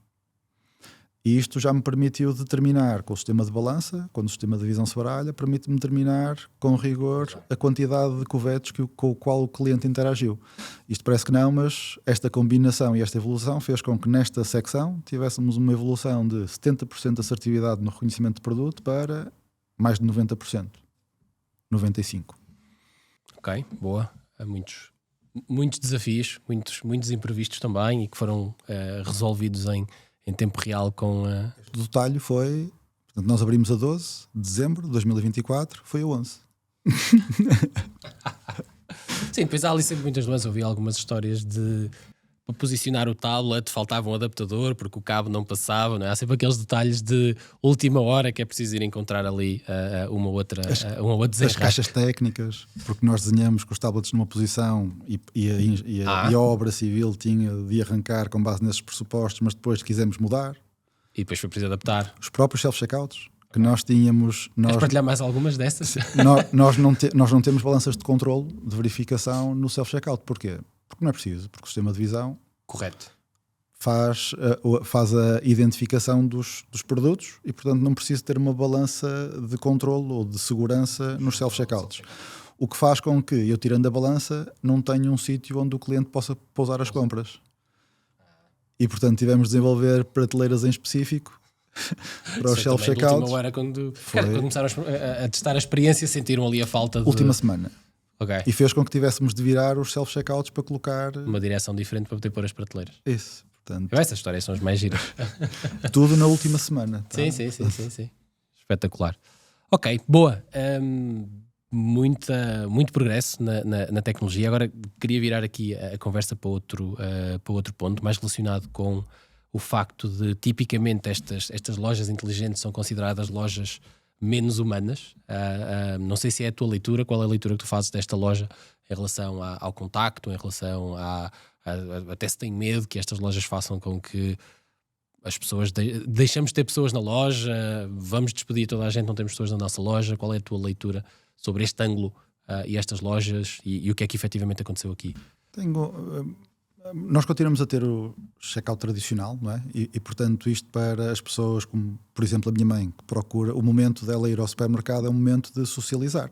A: E isto já me permitiu determinar com o sistema de balança, quando o sistema de divisão se baralha, permite-me determinar com rigor a quantidade de covetes com o qual o cliente interagiu. Isto parece que não, mas esta combinação e esta evolução fez com que nesta secção tivéssemos uma evolução de 70% de assertividade no reconhecimento de produto para mais de 90%. 95%.
B: Ok, boa. Há muitos desafios, muitos imprevistos também e que foram resolvidos em tempo real com a...
A: O detalhe foi... Portanto, nós abrimos a 12 de dezembro de 2024, foi a 11.
B: Sim, depois há ali sempre muitas nuances. Eu vi algumas histórias de para posicionar o tablet faltava um adaptador porque o cabo não passava, não é? Há sempre aqueles detalhes de última hora que é preciso ir encontrar ali uma outra
A: as caixas técnicas, porque nós desenhamos com os tablets numa posição e a obra civil tinha de arrancar com base nesses pressupostos, mas depois quisemos mudar.
B: E depois foi preciso adaptar.
A: Os próprios self-checkouts que nós tínhamos...
B: Queres partilhar mais algumas dessas?
A: Nós não temos balanças de controle, de verificação no self-checkout. Porquê? Porque não é preciso, porque o sistema de visão...
B: Correto.
A: Faz a identificação dos produtos e, portanto, não preciso ter uma balança de controle ou de segurança nos self-checkouts. O que faz com que, eu tirando a balança, não tenha um sítio onde o cliente possa pousar as compras. E, portanto, tivemos de desenvolver prateleiras em específico para os self-checkouts.
B: Última hora, quando começaram a testar a experiência, sentiram ali a falta de...
A: Última semana.
B: Okay.
A: E fez com que tivéssemos de virar os self-checkouts para colocar...
B: uma direção diferente para poder pôr as prateleiras.
A: Isso. Portanto,
B: essas histórias são as mais giras.
A: Tudo na última semana. Tá?
B: Sim. Espetacular. Ok, boa. Muito progresso na tecnologia. Agora queria virar aqui a conversa para outro ponto, mais relacionado com o facto de, tipicamente, estas lojas inteligentes são consideradas lojas menos humanas. Não sei se é a tua leitura, qual é a leitura que tu fazes desta loja em relação ao contacto, em relação até se tem medo que estas lojas façam com que as pessoas deixamos de ter pessoas na loja, vamos despedir toda a gente, não temos pessoas na nossa loja. Qual é a tua leitura sobre este ângulo e estas lojas e o que é que efetivamente aconteceu aqui?
A: Nós continuamos a ter o checkout tradicional, não é? E portanto isto para as pessoas como, por exemplo, a minha mãe, que procura, o momento dela ir ao supermercado é um momento de socializar.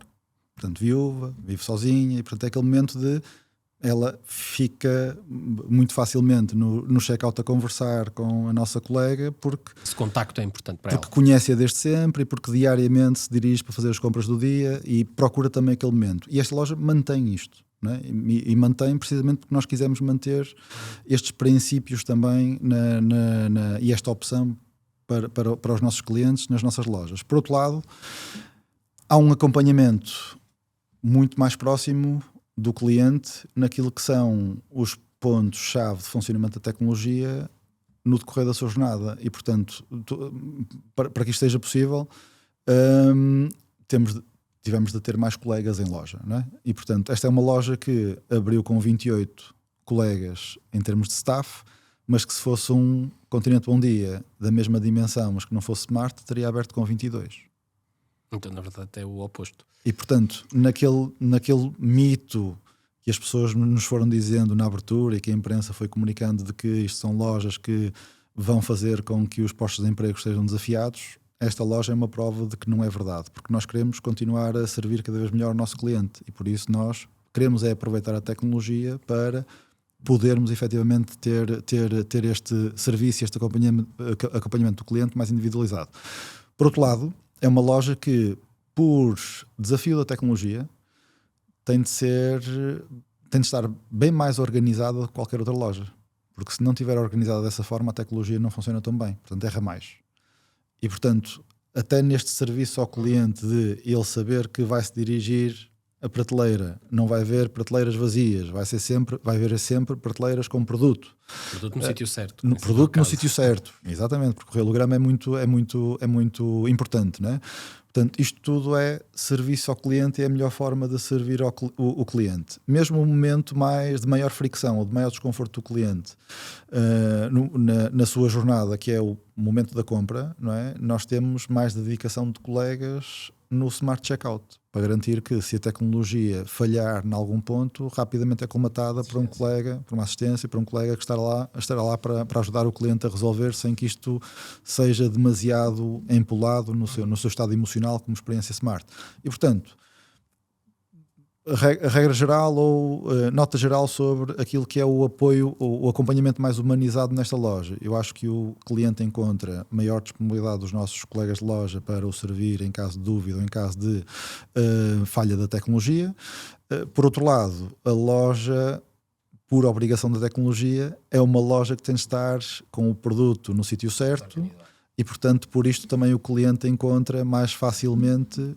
A: Portanto, viúva, vive sozinha e portanto é aquele momento de ela fica muito facilmente no checkout a conversar com a nossa colega porque...
B: Esse contacto é importante para ela.
A: Porque conhece-a desde sempre e porque diariamente se dirige para fazer as compras do dia e procura também aquele momento. E esta loja mantém isto. Não é? E mantém precisamente porque nós quisemos manter estes princípios também e esta opção para os nossos clientes nas nossas lojas. Por outro lado, há um acompanhamento muito mais próximo do cliente naquilo que são os pontos-chave de funcionamento da tecnologia no decorrer da sua jornada. E, portanto, para que isto seja possível, tivemos de ter mais colegas em loja, não é? E, portanto, esta é uma loja que abriu com 28 colegas em termos de staff, mas que se fosse um Continente Bom Dia da mesma dimensão, mas que não fosse Smart, teria aberto com 22.
B: Então, na verdade, é o oposto.
A: E, portanto, naquele mito que as pessoas nos foram dizendo na abertura e que a imprensa foi comunicando de que isto são lojas que vão fazer com que os postos de emprego sejam desafiados, esta loja é uma prova de que não é verdade, porque nós queremos continuar a servir cada vez melhor o nosso cliente e por isso nós queremos aproveitar a tecnologia para podermos efetivamente ter este serviço, este acompanhamento do cliente mais individualizado. Por outro lado, é uma loja que, por desafio da tecnologia, tem de estar bem mais organizada do que qualquer outra loja. porque se não estiver organizada dessa forma, a tecnologia não funciona tão bem, portanto erra mais. E portanto, até neste serviço ao cliente de ele saber que vai se dirigir a prateleira, não vai ver prateleiras vazias, vai ver sempre prateleiras com produto.
B: Produto no sítio certo.
A: Produto no sítio certo, exatamente, porque o relograma é muito importante, não é? Portanto, isto tudo é serviço ao cliente e é a melhor forma de servir o cliente. Mesmo um momento de maior fricção ou de maior desconforto do cliente na sua jornada, que é o momento da compra, não é? Nós temos mais dedicação de colegas no Smart Checkout, para garantir que se a tecnologia falhar em algum ponto, rapidamente é colmatada por um colega, por uma assistência, por um colega que estará lá para ajudar o cliente a resolver, sem que isto seja demasiado empolado no seu estado emocional como experiência Smart. E portanto, a regra geral ou nota geral sobre aquilo que é o apoio, o acompanhamento mais humanizado nesta loja. Eu acho que o cliente encontra maior disponibilidade dos nossos colegas de loja para o servir em caso de dúvida ou em caso de falha da tecnologia. Por outro lado, a loja, por obrigação da tecnologia, é uma loja que tem de estar com o produto no sítio certo. E, portanto, por isto também o cliente encontra mais facilmente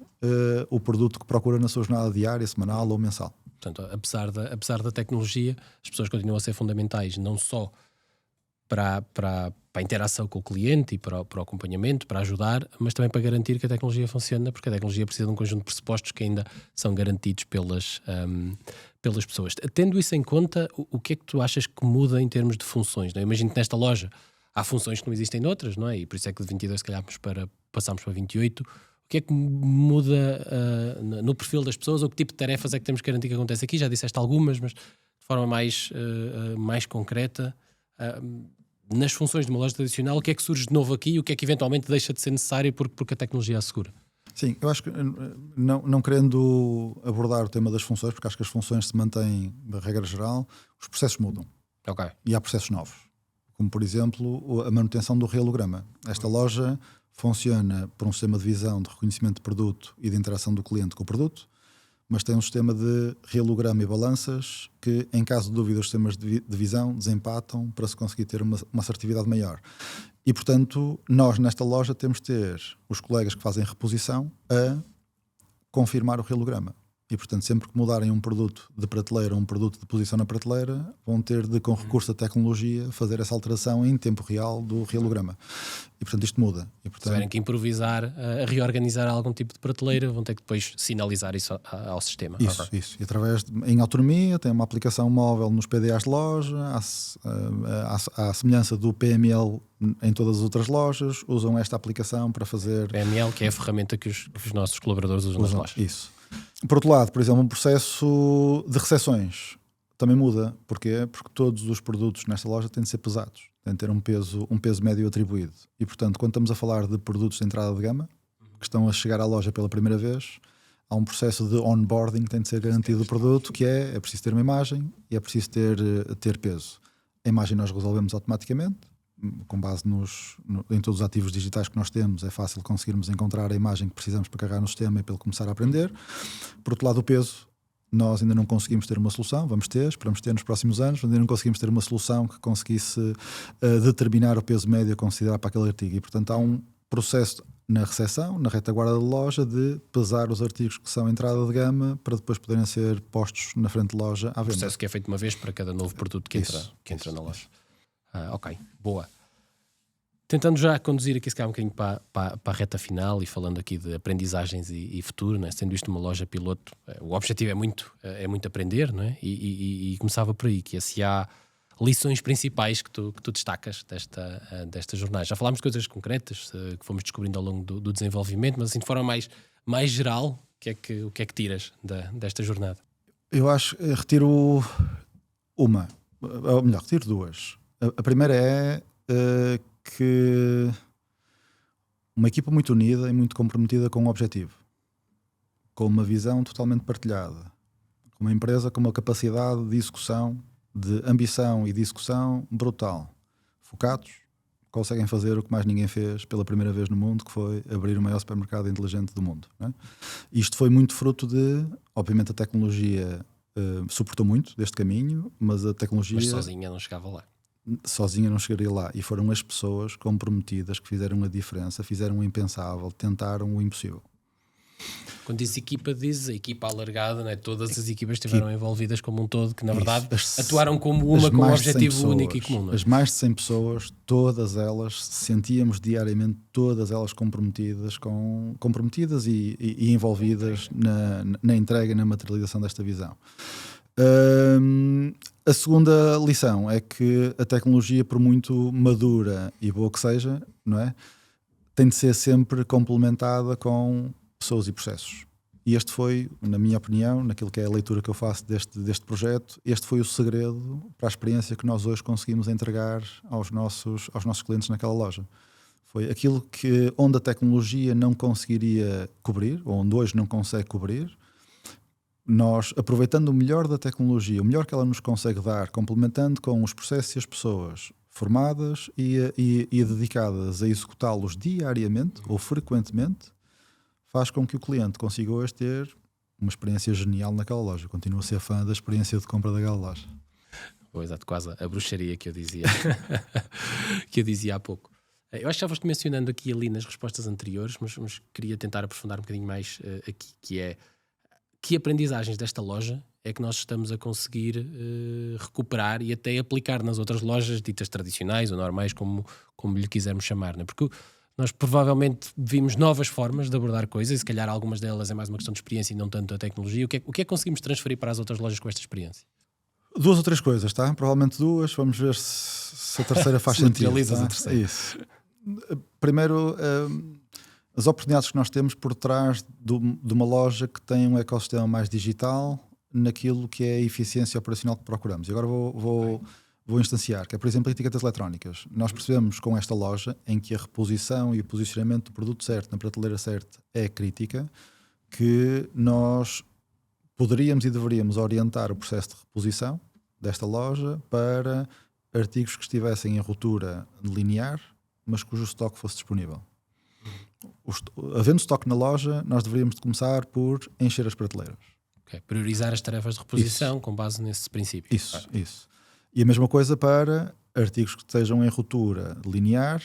A: o produto que procura na sua jornada diária, semanal ou mensal.
B: Portanto, apesar da tecnologia, as pessoas continuam a ser fundamentais, não só para a interação com o cliente e para o acompanhamento, para ajudar, mas também para garantir que a tecnologia funciona, porque a tecnologia precisa de um conjunto de pressupostos que ainda são garantidos pelas pessoas. Tendo isso em conta, o que é que tu achas que muda em termos de funções? Não é? Eu imagino que nesta loja há funções que não existem noutras, não é? E por isso é que de 22 se calhar passámos para 28. O que é que muda no perfil das pessoas, ou que tipo de tarefas é que temos que garantir que acontece aqui? Já disseste algumas, mas de forma mais concreta, nas funções de uma loja tradicional, o que é que surge de novo aqui e o que é que eventualmente deixa de ser necessário porque a tecnologia assegura?
A: Sim, eu acho que não querendo abordar o tema das funções, porque acho que as funções se mantêm da regra geral, os processos mudam.
B: Okay.
A: E há processos novos. Como, por exemplo, a manutenção do relograma. Esta loja funciona por um sistema de visão, de reconhecimento de produto e de interação do cliente com o produto, mas tem um sistema de relograma e balanças que, em caso de dúvida, os sistemas de visão desempatam para se conseguir ter uma assertividade maior. E, portanto, nós nesta loja temos de ter os colegas que fazem reposição a confirmar o relograma. E, portanto, sempre que mudarem um produto de prateleira ou um produto de posição na prateleira, vão ter de, com recurso à tecnologia, fazer essa alteração em tempo real do relograma. E, portanto, isto muda. E, portanto,
B: se tiverem que improvisar, a reorganizar algum tipo de prateleira, vão ter que depois sinalizar isso ao sistema.
A: Isso. E em autonomia, tem uma aplicação móvel nos PDAs de loja, à semelhança do PML em todas as outras lojas, usam esta aplicação para fazer...
B: PML, que é a ferramenta que os nossos colaboradores usam nas lojas.
A: Isso. Por outro lado, por exemplo, um processo de recepções também muda. Porquê? Porque todos os produtos nesta loja têm de ser pesados, têm de ter um peso médio atribuído. E, portanto, quando estamos a falar de produtos de entrada de gama, que estão a chegar à loja pela primeira vez, há um processo de onboarding que tem de ser garantido do produto, que é preciso ter uma imagem e é preciso ter peso. A imagem nós resolvemos automaticamente, com base em todos os ativos digitais que nós temos, é fácil conseguirmos encontrar a imagem que precisamos para carregar no sistema e para ele começar a aprender. Por outro lado, o peso, nós ainda não conseguimos ter uma solução, esperamos ter nos próximos anos, mas ainda não conseguimos ter uma solução que conseguisse determinar o peso médio a considerar para aquele artigo. E, portanto, há um processo na recepção, na retaguarda da loja, de pesar os artigos que são entrada de gama para depois poderem ser postos na frente de loja à venda.
B: Um processo que é feito uma vez para cada novo produto que entra na loja. Ok, boa. Tentando já conduzir aqui se calhar um bocadinho para a reta final e falando aqui de aprendizagens e futuro, né? Sendo isto uma loja piloto, o objetivo é muito aprender, não é? E começava por aí, que se há lições principais que tu destacas desta jornada. Já falámos de coisas concretas que fomos descobrindo ao longo do desenvolvimento, mas assim de forma mais geral, o que é que tiras desta jornada?
A: Eu acho que retiro uma, ou melhor, retiro duas. A primeira é que uma equipa muito unida e muito comprometida com um objetivo, com uma visão totalmente partilhada, com uma empresa com uma capacidade de execução, de ambição e de execução brutal, focados, conseguem fazer o que mais ninguém fez pela primeira vez no mundo, que foi abrir o maior supermercado inteligente do mundo, não é? Isto foi muito fruto de, obviamente, a tecnologia suportou muito deste caminho, mas a tecnologia...
B: Mas sozinha não chegava lá.
A: sozinha não chegaria lá. E foram as pessoas comprometidas que fizeram a diferença, fizeram o impensável, tentaram o impossível.
B: Quando diz equipa, diz a equipa alargada, né? Todas as equipas estiveram envolvidas como um todo, que na verdade atuaram como uma, com um objetivo único e comum. Não é?
A: As mais de 100 pessoas, todas elas, sentíamos diariamente, todas elas comprometidas e envolvidas na entrega e na materialização desta visão. A segunda lição é que a tecnologia, por muito madura e boa que seja, não é? Tem de ser sempre complementada com pessoas e processos. E este foi, na minha opinião, naquilo que é a leitura que eu faço deste projeto, este foi o segredo para a experiência que nós hoje conseguimos entregar aos nossos clientes naquela loja. Foi aquilo onde a tecnologia não conseguiria cobrir, ou onde hoje não consegue cobrir, nós, aproveitando o melhor da tecnologia, o melhor que ela nos consegue dar, complementando com os processos e as pessoas formadas e dedicadas a executá-los diariamente ou frequentemente, faz com que o cliente consiga hoje ter uma experiência genial naquela loja. Continuo a ser fã da experiência de compra daquela loja.
B: Exato, quase a bruxaria que eu dizia que eu dizia há pouco. Eu acho que já foste mencionando aqui ali nas respostas anteriores, mas queria tentar aprofundar um bocadinho mais aqui, que é que aprendizagens desta loja é que nós estamos a conseguir recuperar e até aplicar nas outras lojas ditas tradicionais ou normais, como lhe quisermos chamar, né? Porque nós provavelmente vimos novas formas de abordar coisas e se calhar algumas delas é mais uma questão de experiência e não tanto da tecnologia. O que é que conseguimos transferir para as outras lojas com esta experiência?
A: 2 ou 3 coisas, tá? Provavelmente 2. Vamos ver se a terceira faz sentido. Tá?
B: A terceira.
A: Isso. Primeiro, as oportunidades que nós temos por trás de uma loja que tem um ecossistema mais digital naquilo que é a eficiência operacional que procuramos. E agora vou instanciar, que é, por exemplo, etiquetas eletrónicas. Nós percebemos com esta loja, em que a reposição e o posicionamento do produto certo na prateleira certa é crítica, que nós poderíamos e deveríamos orientar o processo de reposição desta loja para artigos que estivessem em ruptura linear, mas cujo estoque fosse disponível. Havendo estoque na loja, nós deveríamos começar por encher as prateleiras.
B: Okay. Priorizar as tarefas de reposição com base nesse princípio.
A: Isso. E a mesma coisa para artigos que estejam em ruptura linear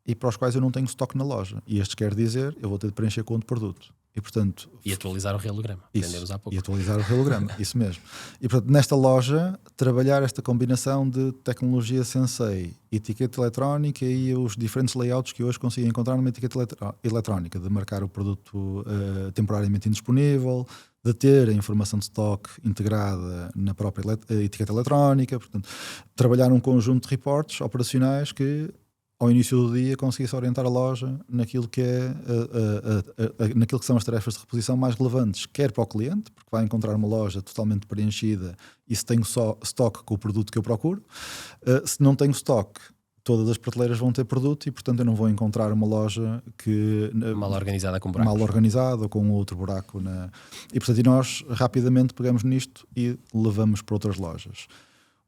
A: e para os quais eu não tenho estoque na loja. E estes quer dizer, eu vou ter de preencher com outro produto. E, portanto,
B: atualizar o relograma. Aprendemos há pouco.
A: E atualizar o relograma, isso mesmo. E, portanto, nesta loja, trabalhar esta combinação de tecnologia Sensei, etiqueta eletrónica e os diferentes layouts que hoje consigo encontrar numa etiqueta eletrónica, de marcar o produto temporariamente indisponível, de ter a informação de stock integrada na própria etiqueta eletrónica, portanto, trabalhar um conjunto de reportes operacionais que ao início do dia conseguisse orientar a loja naquilo que naquilo que são as tarefas de reposição mais relevantes, quer para o cliente, porque vai encontrar uma loja totalmente preenchida e se tenho só stock com o produto que eu procuro, se não tenho stock, todas as prateleiras vão ter produto e, portanto, eu não vou encontrar uma loja que
B: mal organizada com buracos.
A: Mal organizada ou com outro buraco. E, portanto, nós rapidamente pegamos nisto e levamos para outras lojas.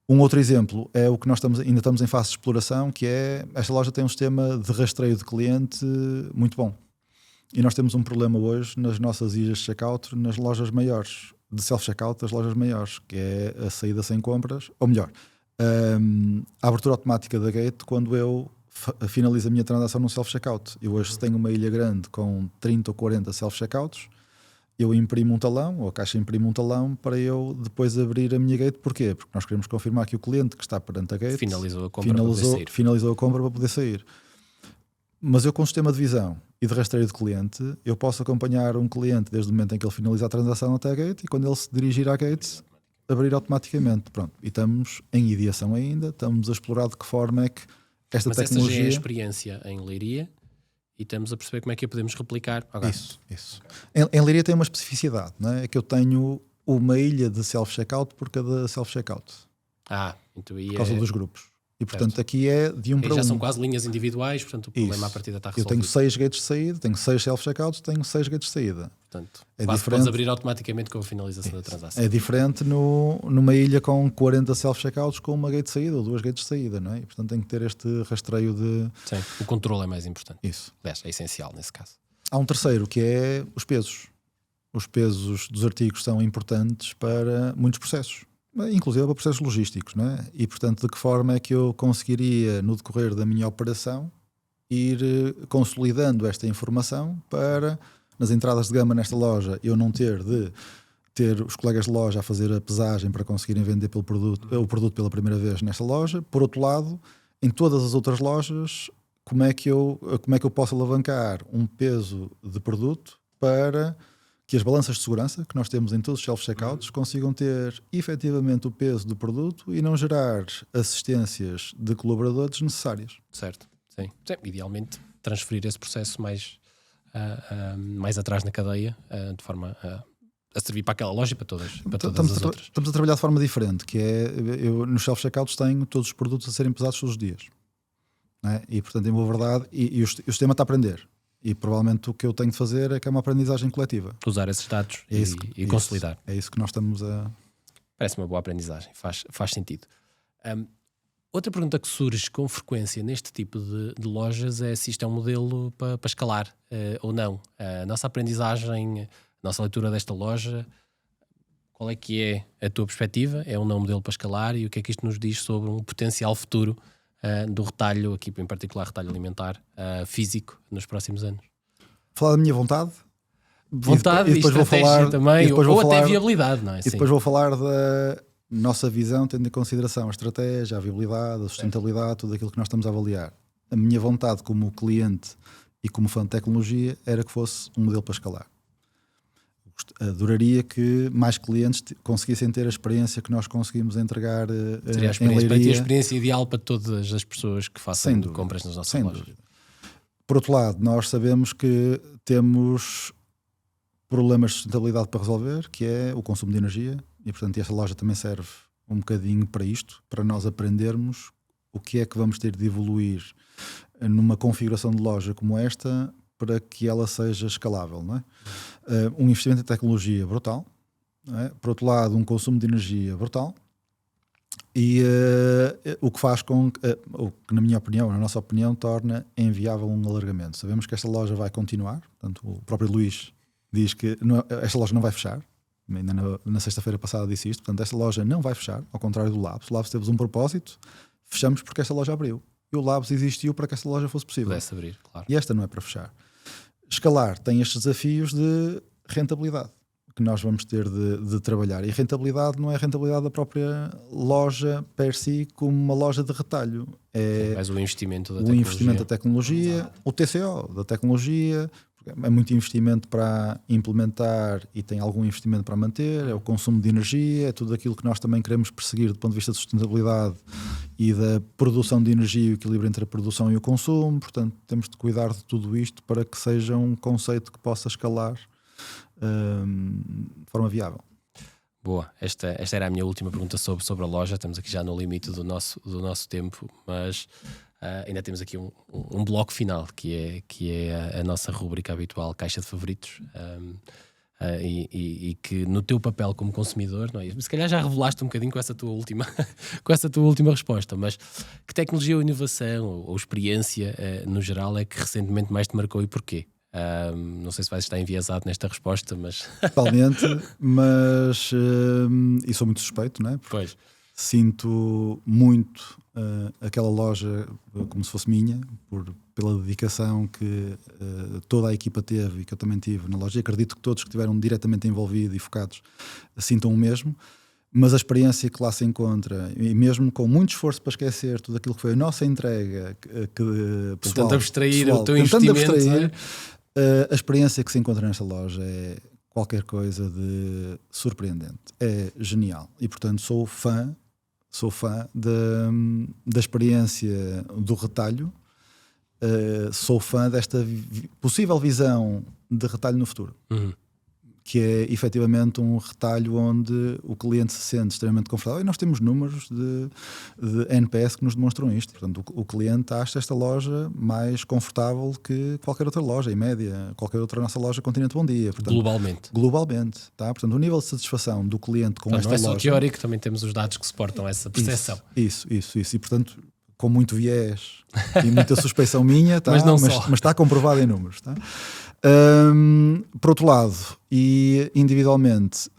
A: Um outro exemplo é o que nós ainda estamos em fase de exploração, que é, esta loja tem um sistema de rastreio de cliente muito bom. E nós temos um problema hoje nas nossas ilhas de checkout, nas lojas maiores, de self-checkout das lojas maiores, que é a saída sem compras, ou melhor, a abertura automática da gate quando eu finalizo a minha transação no self-checkout. Eu hoje, se tenho uma ilha grande com 30 ou 40 self-checkouts, eu imprimo um talão, ou a caixa imprime um talão para eu depois abrir a minha gate. Porquê? Porque nós queremos confirmar que o cliente que está perante a gate
B: finalizou a compra para poder sair.
A: Finalizou a compra para poder sair. Mas eu, com o sistema de visão e de rastreio de cliente, eu posso acompanhar um cliente desde o momento em que ele finaliza a transação até a gate e quando ele se dirigir à gate, abrir automaticamente. Pronto. E estamos em ideação ainda, estamos a explorar de que forma é que esta tecnologia...
B: Mas essa já é a experiência em Leiria e estamos a perceber como é que a podemos replicar. Okay.
A: Isso. Em Leiria tem uma especificidade, não é? É que eu tenho uma ilha de self-checkout por cada self-checkout.
B: Então
A: por causa dos grupos. E, portanto, aqui é de um para um.
B: Já são quase linhas individuais, portanto, o problema à partida está resolvido.
A: Eu tenho 6 gates de saída, tenho 6 self-checkouts, tenho 6 gates de saída.
B: Portanto, quase podes abrir automaticamente com a finalização da transação.
A: É diferente numa ilha com 40 self-checkouts com uma gate de saída ou 2 gates de saída, não é? E, portanto, tem que ter este rastreio de...
B: Sim, o controle é mais importante.
A: Isso.
B: É essencial nesse caso.
A: Há um terceiro, que é os pesos. Os pesos dos artigos são importantes para muitos processos. inclusive para processos logísticos, não é? E, portanto, de que forma é que eu conseguiria, no decorrer da minha operação, ir consolidando esta informação para, nas entradas de gama nesta loja, eu não ter de ter os colegas de loja a fazer a pesagem para conseguirem vender o produto pela primeira vez nesta loja. Por outro lado, em todas as outras lojas, como é que eu posso alavancar um peso de produto para que as balanças de segurança que nós temos em todos os self-checkouts consigam ter efetivamente o peso do produto e não gerar assistências de colaboradores necessárias.
B: Certo, sim. Idealmente transferir esse processo mais atrás na cadeia, de forma a servir para aquela loja e para todas as outras.
A: Estamos a trabalhar de forma diferente, que é, eu nos self-checkouts tenho todos os produtos a serem pesados todos os dias. Não é? E, portanto, em boa verdade, e o sistema está a aprender. E provavelmente o que eu tenho de fazer é que é uma aprendizagem coletiva.
B: Usar esses dados e consolidar.
A: É isso que nós estamos a...
B: Parece uma boa aprendizagem, faz sentido. Outra pergunta que surge com frequência neste tipo de lojas é se isto é um modelo para escalar ou não. A nossa aprendizagem, a nossa leitura desta loja, qual é que é a tua perspectiva? É um não modelo para escalar e o que é que isto nos diz sobre um potencial futuro do retalho, aqui em particular retalho alimentar, físico, nos próximos anos?
A: Falar da minha vontade
B: e depois vou falar também, ou até viabilidade, não é?
A: E depois vou falar da nossa visão, tendo em consideração a estratégia, a viabilidade, a sustentabilidade, tudo aquilo que nós estamos a avaliar. A minha vontade como cliente e como fã de tecnologia era que fosse um modelo para escalar. Adoraria que mais clientes conseguissem ter a experiência que nós conseguimos entregar em Leiria.
B: Para ter a experiência ideal para todas as pessoas que façam compras nas nossas lojas. Dúvida.
A: Por outro lado, nós sabemos que temos problemas de sustentabilidade para resolver, que é o consumo de energia, e portanto esta loja também serve um bocadinho para isto, para nós aprendermos o que é que vamos ter de evoluir numa configuração de loja como esta para que ela seja escalável, não é? Um investimento em tecnologia brutal, não é? Por outro lado, um consumo de energia brutal, e o que faz com que, na minha opinião, na nossa opinião, torna inviável um alargamento. Sabemos que esta loja vai continuar, portanto, o próprio Luís diz que esta loja não vai fechar, ainda na sexta-feira passada disse isto, portanto, esta loja não vai fechar, ao contrário do Labs. O Labs teve um propósito, fechamos porque esta loja abriu. E o Labs existiu para que esta loja fosse possível.
B: Pudesse abrir, claro.
A: E esta não é para fechar. Escalar tem estes desafios de rentabilidade que nós vamos ter de trabalhar. E rentabilidade não é a rentabilidade da própria loja per si como uma loja de retalho. É
B: mais o investimento
A: da tecnologia, o TCO da tecnologia, é muito investimento para implementar e tem algum investimento para manter, é o consumo de energia, é tudo aquilo que nós também queremos perseguir do ponto de vista de sustentabilidade e da produção de energia e o equilíbrio entre a produção e o consumo. Portanto, temos de cuidar de tudo isto para que seja um conceito que possa escalar de forma viável.
B: Boa, esta era a minha última pergunta sobre a loja. Estamos aqui já no limite do nosso tempo, mas ainda temos aqui um bloco final que é a nossa rubrica habitual, Caixa de Favoritos, e que no teu papel como consumidor, não é? Se calhar já revelaste um bocadinho com essa tua última resposta, mas que tecnologia ou inovação ou experiência no geral é que recentemente mais te marcou e porquê? Não sei se vais estar enviesado nesta resposta, mas...
A: Totalmente, mas e sou muito suspeito, não é?
B: Pois.
A: Sinto muito aquela loja como se fosse minha, pela dedicação que toda a equipa teve e que eu também tive na loja. E acredito que todos que estiveram diretamente envolvidos e focados sintam o mesmo, mas a experiência que lá se encontra, e mesmo com muito esforço para esquecer tudo aquilo que foi a nossa entrega,
B: tentando abstrair o teu investimento,
A: a experiência que se encontra nesta loja é qualquer coisa de surpreendente, é genial, e portanto sou fã da experiência do retalho, sou fã desta possível visão de retalho no futuro, que é efetivamente um retalho onde o cliente se sente extremamente confortável, e nós temos números de NPS que nos demonstram isto. Portanto, o cliente acha esta loja mais confortável que qualquer outra loja, em média, qualquer outra nossa loja Continente Bom Dia. Portanto, globalmente, tá? Portanto, o nível de satisfação do cliente com esta loja...
B: Não é só teórico, também temos os dados que suportam essa percepção.
A: Isso. E, portanto, com muito viés e muita suspeição minha, tá? mas está comprovado em números, tá? Por outro lado, e individualmente,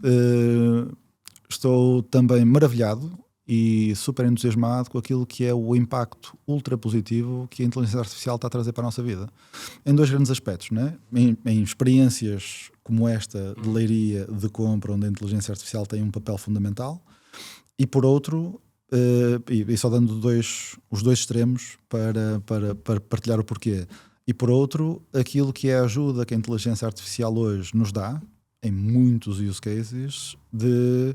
A: estou também maravilhado e super entusiasmado com aquilo que é o impacto ultra positivo que a inteligência artificial está a trazer para a nossa vida. Em dois grandes aspectos, né? Em experiências como esta de leiria, de compra, onde a inteligência artificial tem um papel fundamental, e por outro, e só dando os dois extremos para partilhar o porquê, e por outro, aquilo que é a ajuda que a inteligência artificial hoje nos dá, em muitos use cases, de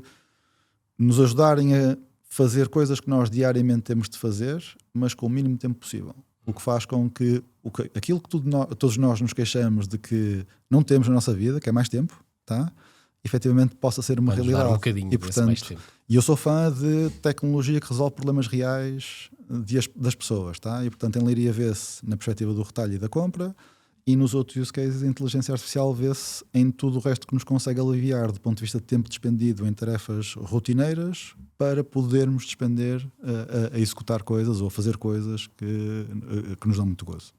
A: nos ajudarem a fazer coisas que nós diariamente temos de fazer, mas com o mínimo tempo possível. O que faz com que aquilo que todos nós nos queixamos de que não temos na nossa vida, que é mais tempo, tá? Efetivamente possa ser uma realidade.
B: Um bocadinho
A: e, portanto,
B: mais tempo.
A: E eu sou fã de tecnologia que resolve problemas reais das pessoas, tá? E portanto em leiria vê-se na perspectiva do retalho e da compra, e nos outros use cases a inteligência artificial vê-se em tudo o resto que nos consegue aliviar do ponto de vista de tempo despendido em tarefas rotineiras para podermos despender a executar coisas ou a fazer coisas que nos dão muito gozo.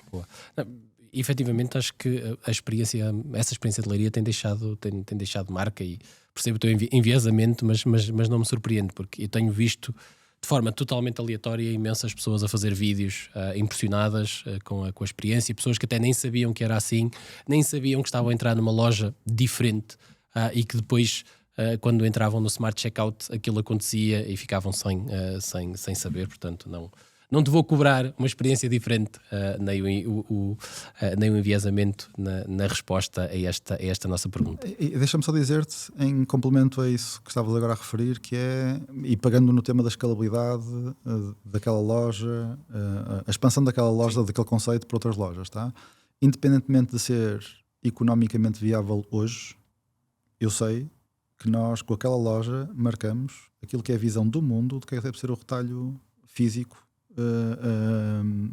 B: Boa. Não, efetivamente acho que essa experiência de leiria tem deixado marca, e percebo o teu enviesamento, mas não me surpreende, porque eu tenho visto de forma totalmente aleatória imensas pessoas a fazer vídeos impressionadas com a experiência, pessoas que até nem sabiam que era assim, nem sabiam que estavam a entrar numa loja diferente e que depois, quando entravam no Smart Checkout, aquilo acontecia e ficavam sem saber. Portanto, não te vou cobrar uma experiência diferente, nem o enviesamento na resposta a esta nossa pergunta.
A: E deixa-me só dizer-te, em complemento a isso que estavas agora a referir, que é, e pegando no tema da escalabilidade daquela loja, a expansão daquela loja, daquele conceito para outras lojas, tá? Independentemente de ser economicamente viável hoje, eu sei que nós, com aquela loja, marcamos aquilo que é a visão do mundo do que deve ser o retalho físico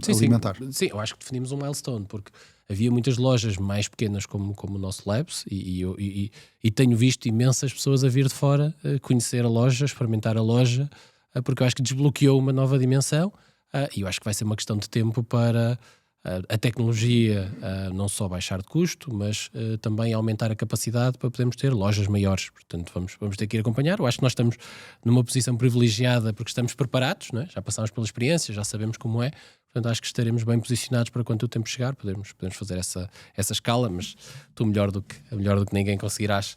A: alimentar.
B: Sim, eu acho que definimos um milestone, porque havia muitas lojas mais pequenas como o nosso Labs, e tenho visto imensas pessoas a vir de fora conhecer a loja, experimentar a loja, porque eu acho que desbloqueou uma nova dimensão, e eu acho que vai ser uma questão de tempo para a tecnologia não só baixar de custo, mas também aumentar a capacidade para podermos ter lojas maiores. Portanto, vamos ter que ir acompanhar. Eu acho que nós estamos numa posição privilegiada porque estamos preparados, não é? Já passámos pela experiência, já sabemos como é. Portanto, acho que estaremos bem posicionados para quando o tempo chegar, podemos fazer essa escala, mas tu melhor do que ninguém conseguirás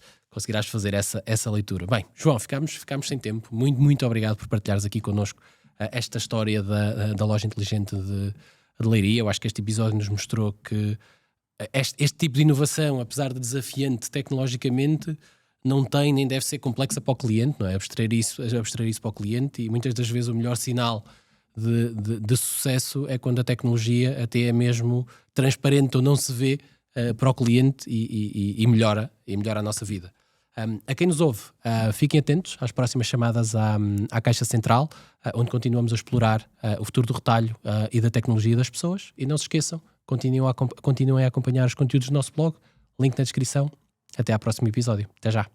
B: fazer essa leitura. Bem, João, ficámos sem tempo. Muito, muito obrigado por partilhares aqui connosco esta história da loja inteligente de leiria. Eu acho que este episódio nos mostrou que este tipo de inovação, apesar de desafiante tecnologicamente, não tem nem deve ser complexa para o cliente, não é? Abstrair isso para o cliente, e muitas das vezes o melhor sinal de sucesso é quando a tecnologia até é mesmo transparente ou não se vê para o cliente e melhora a nossa vida. A quem nos ouve, fiquem atentos às próximas chamadas à Caixa Central, onde continuamos a explorar o futuro do retalho e da tecnologia das pessoas. E não se esqueçam, continuem a acompanhar os conteúdos do nosso blog, link na descrição. Até ao próximo episódio. Até já!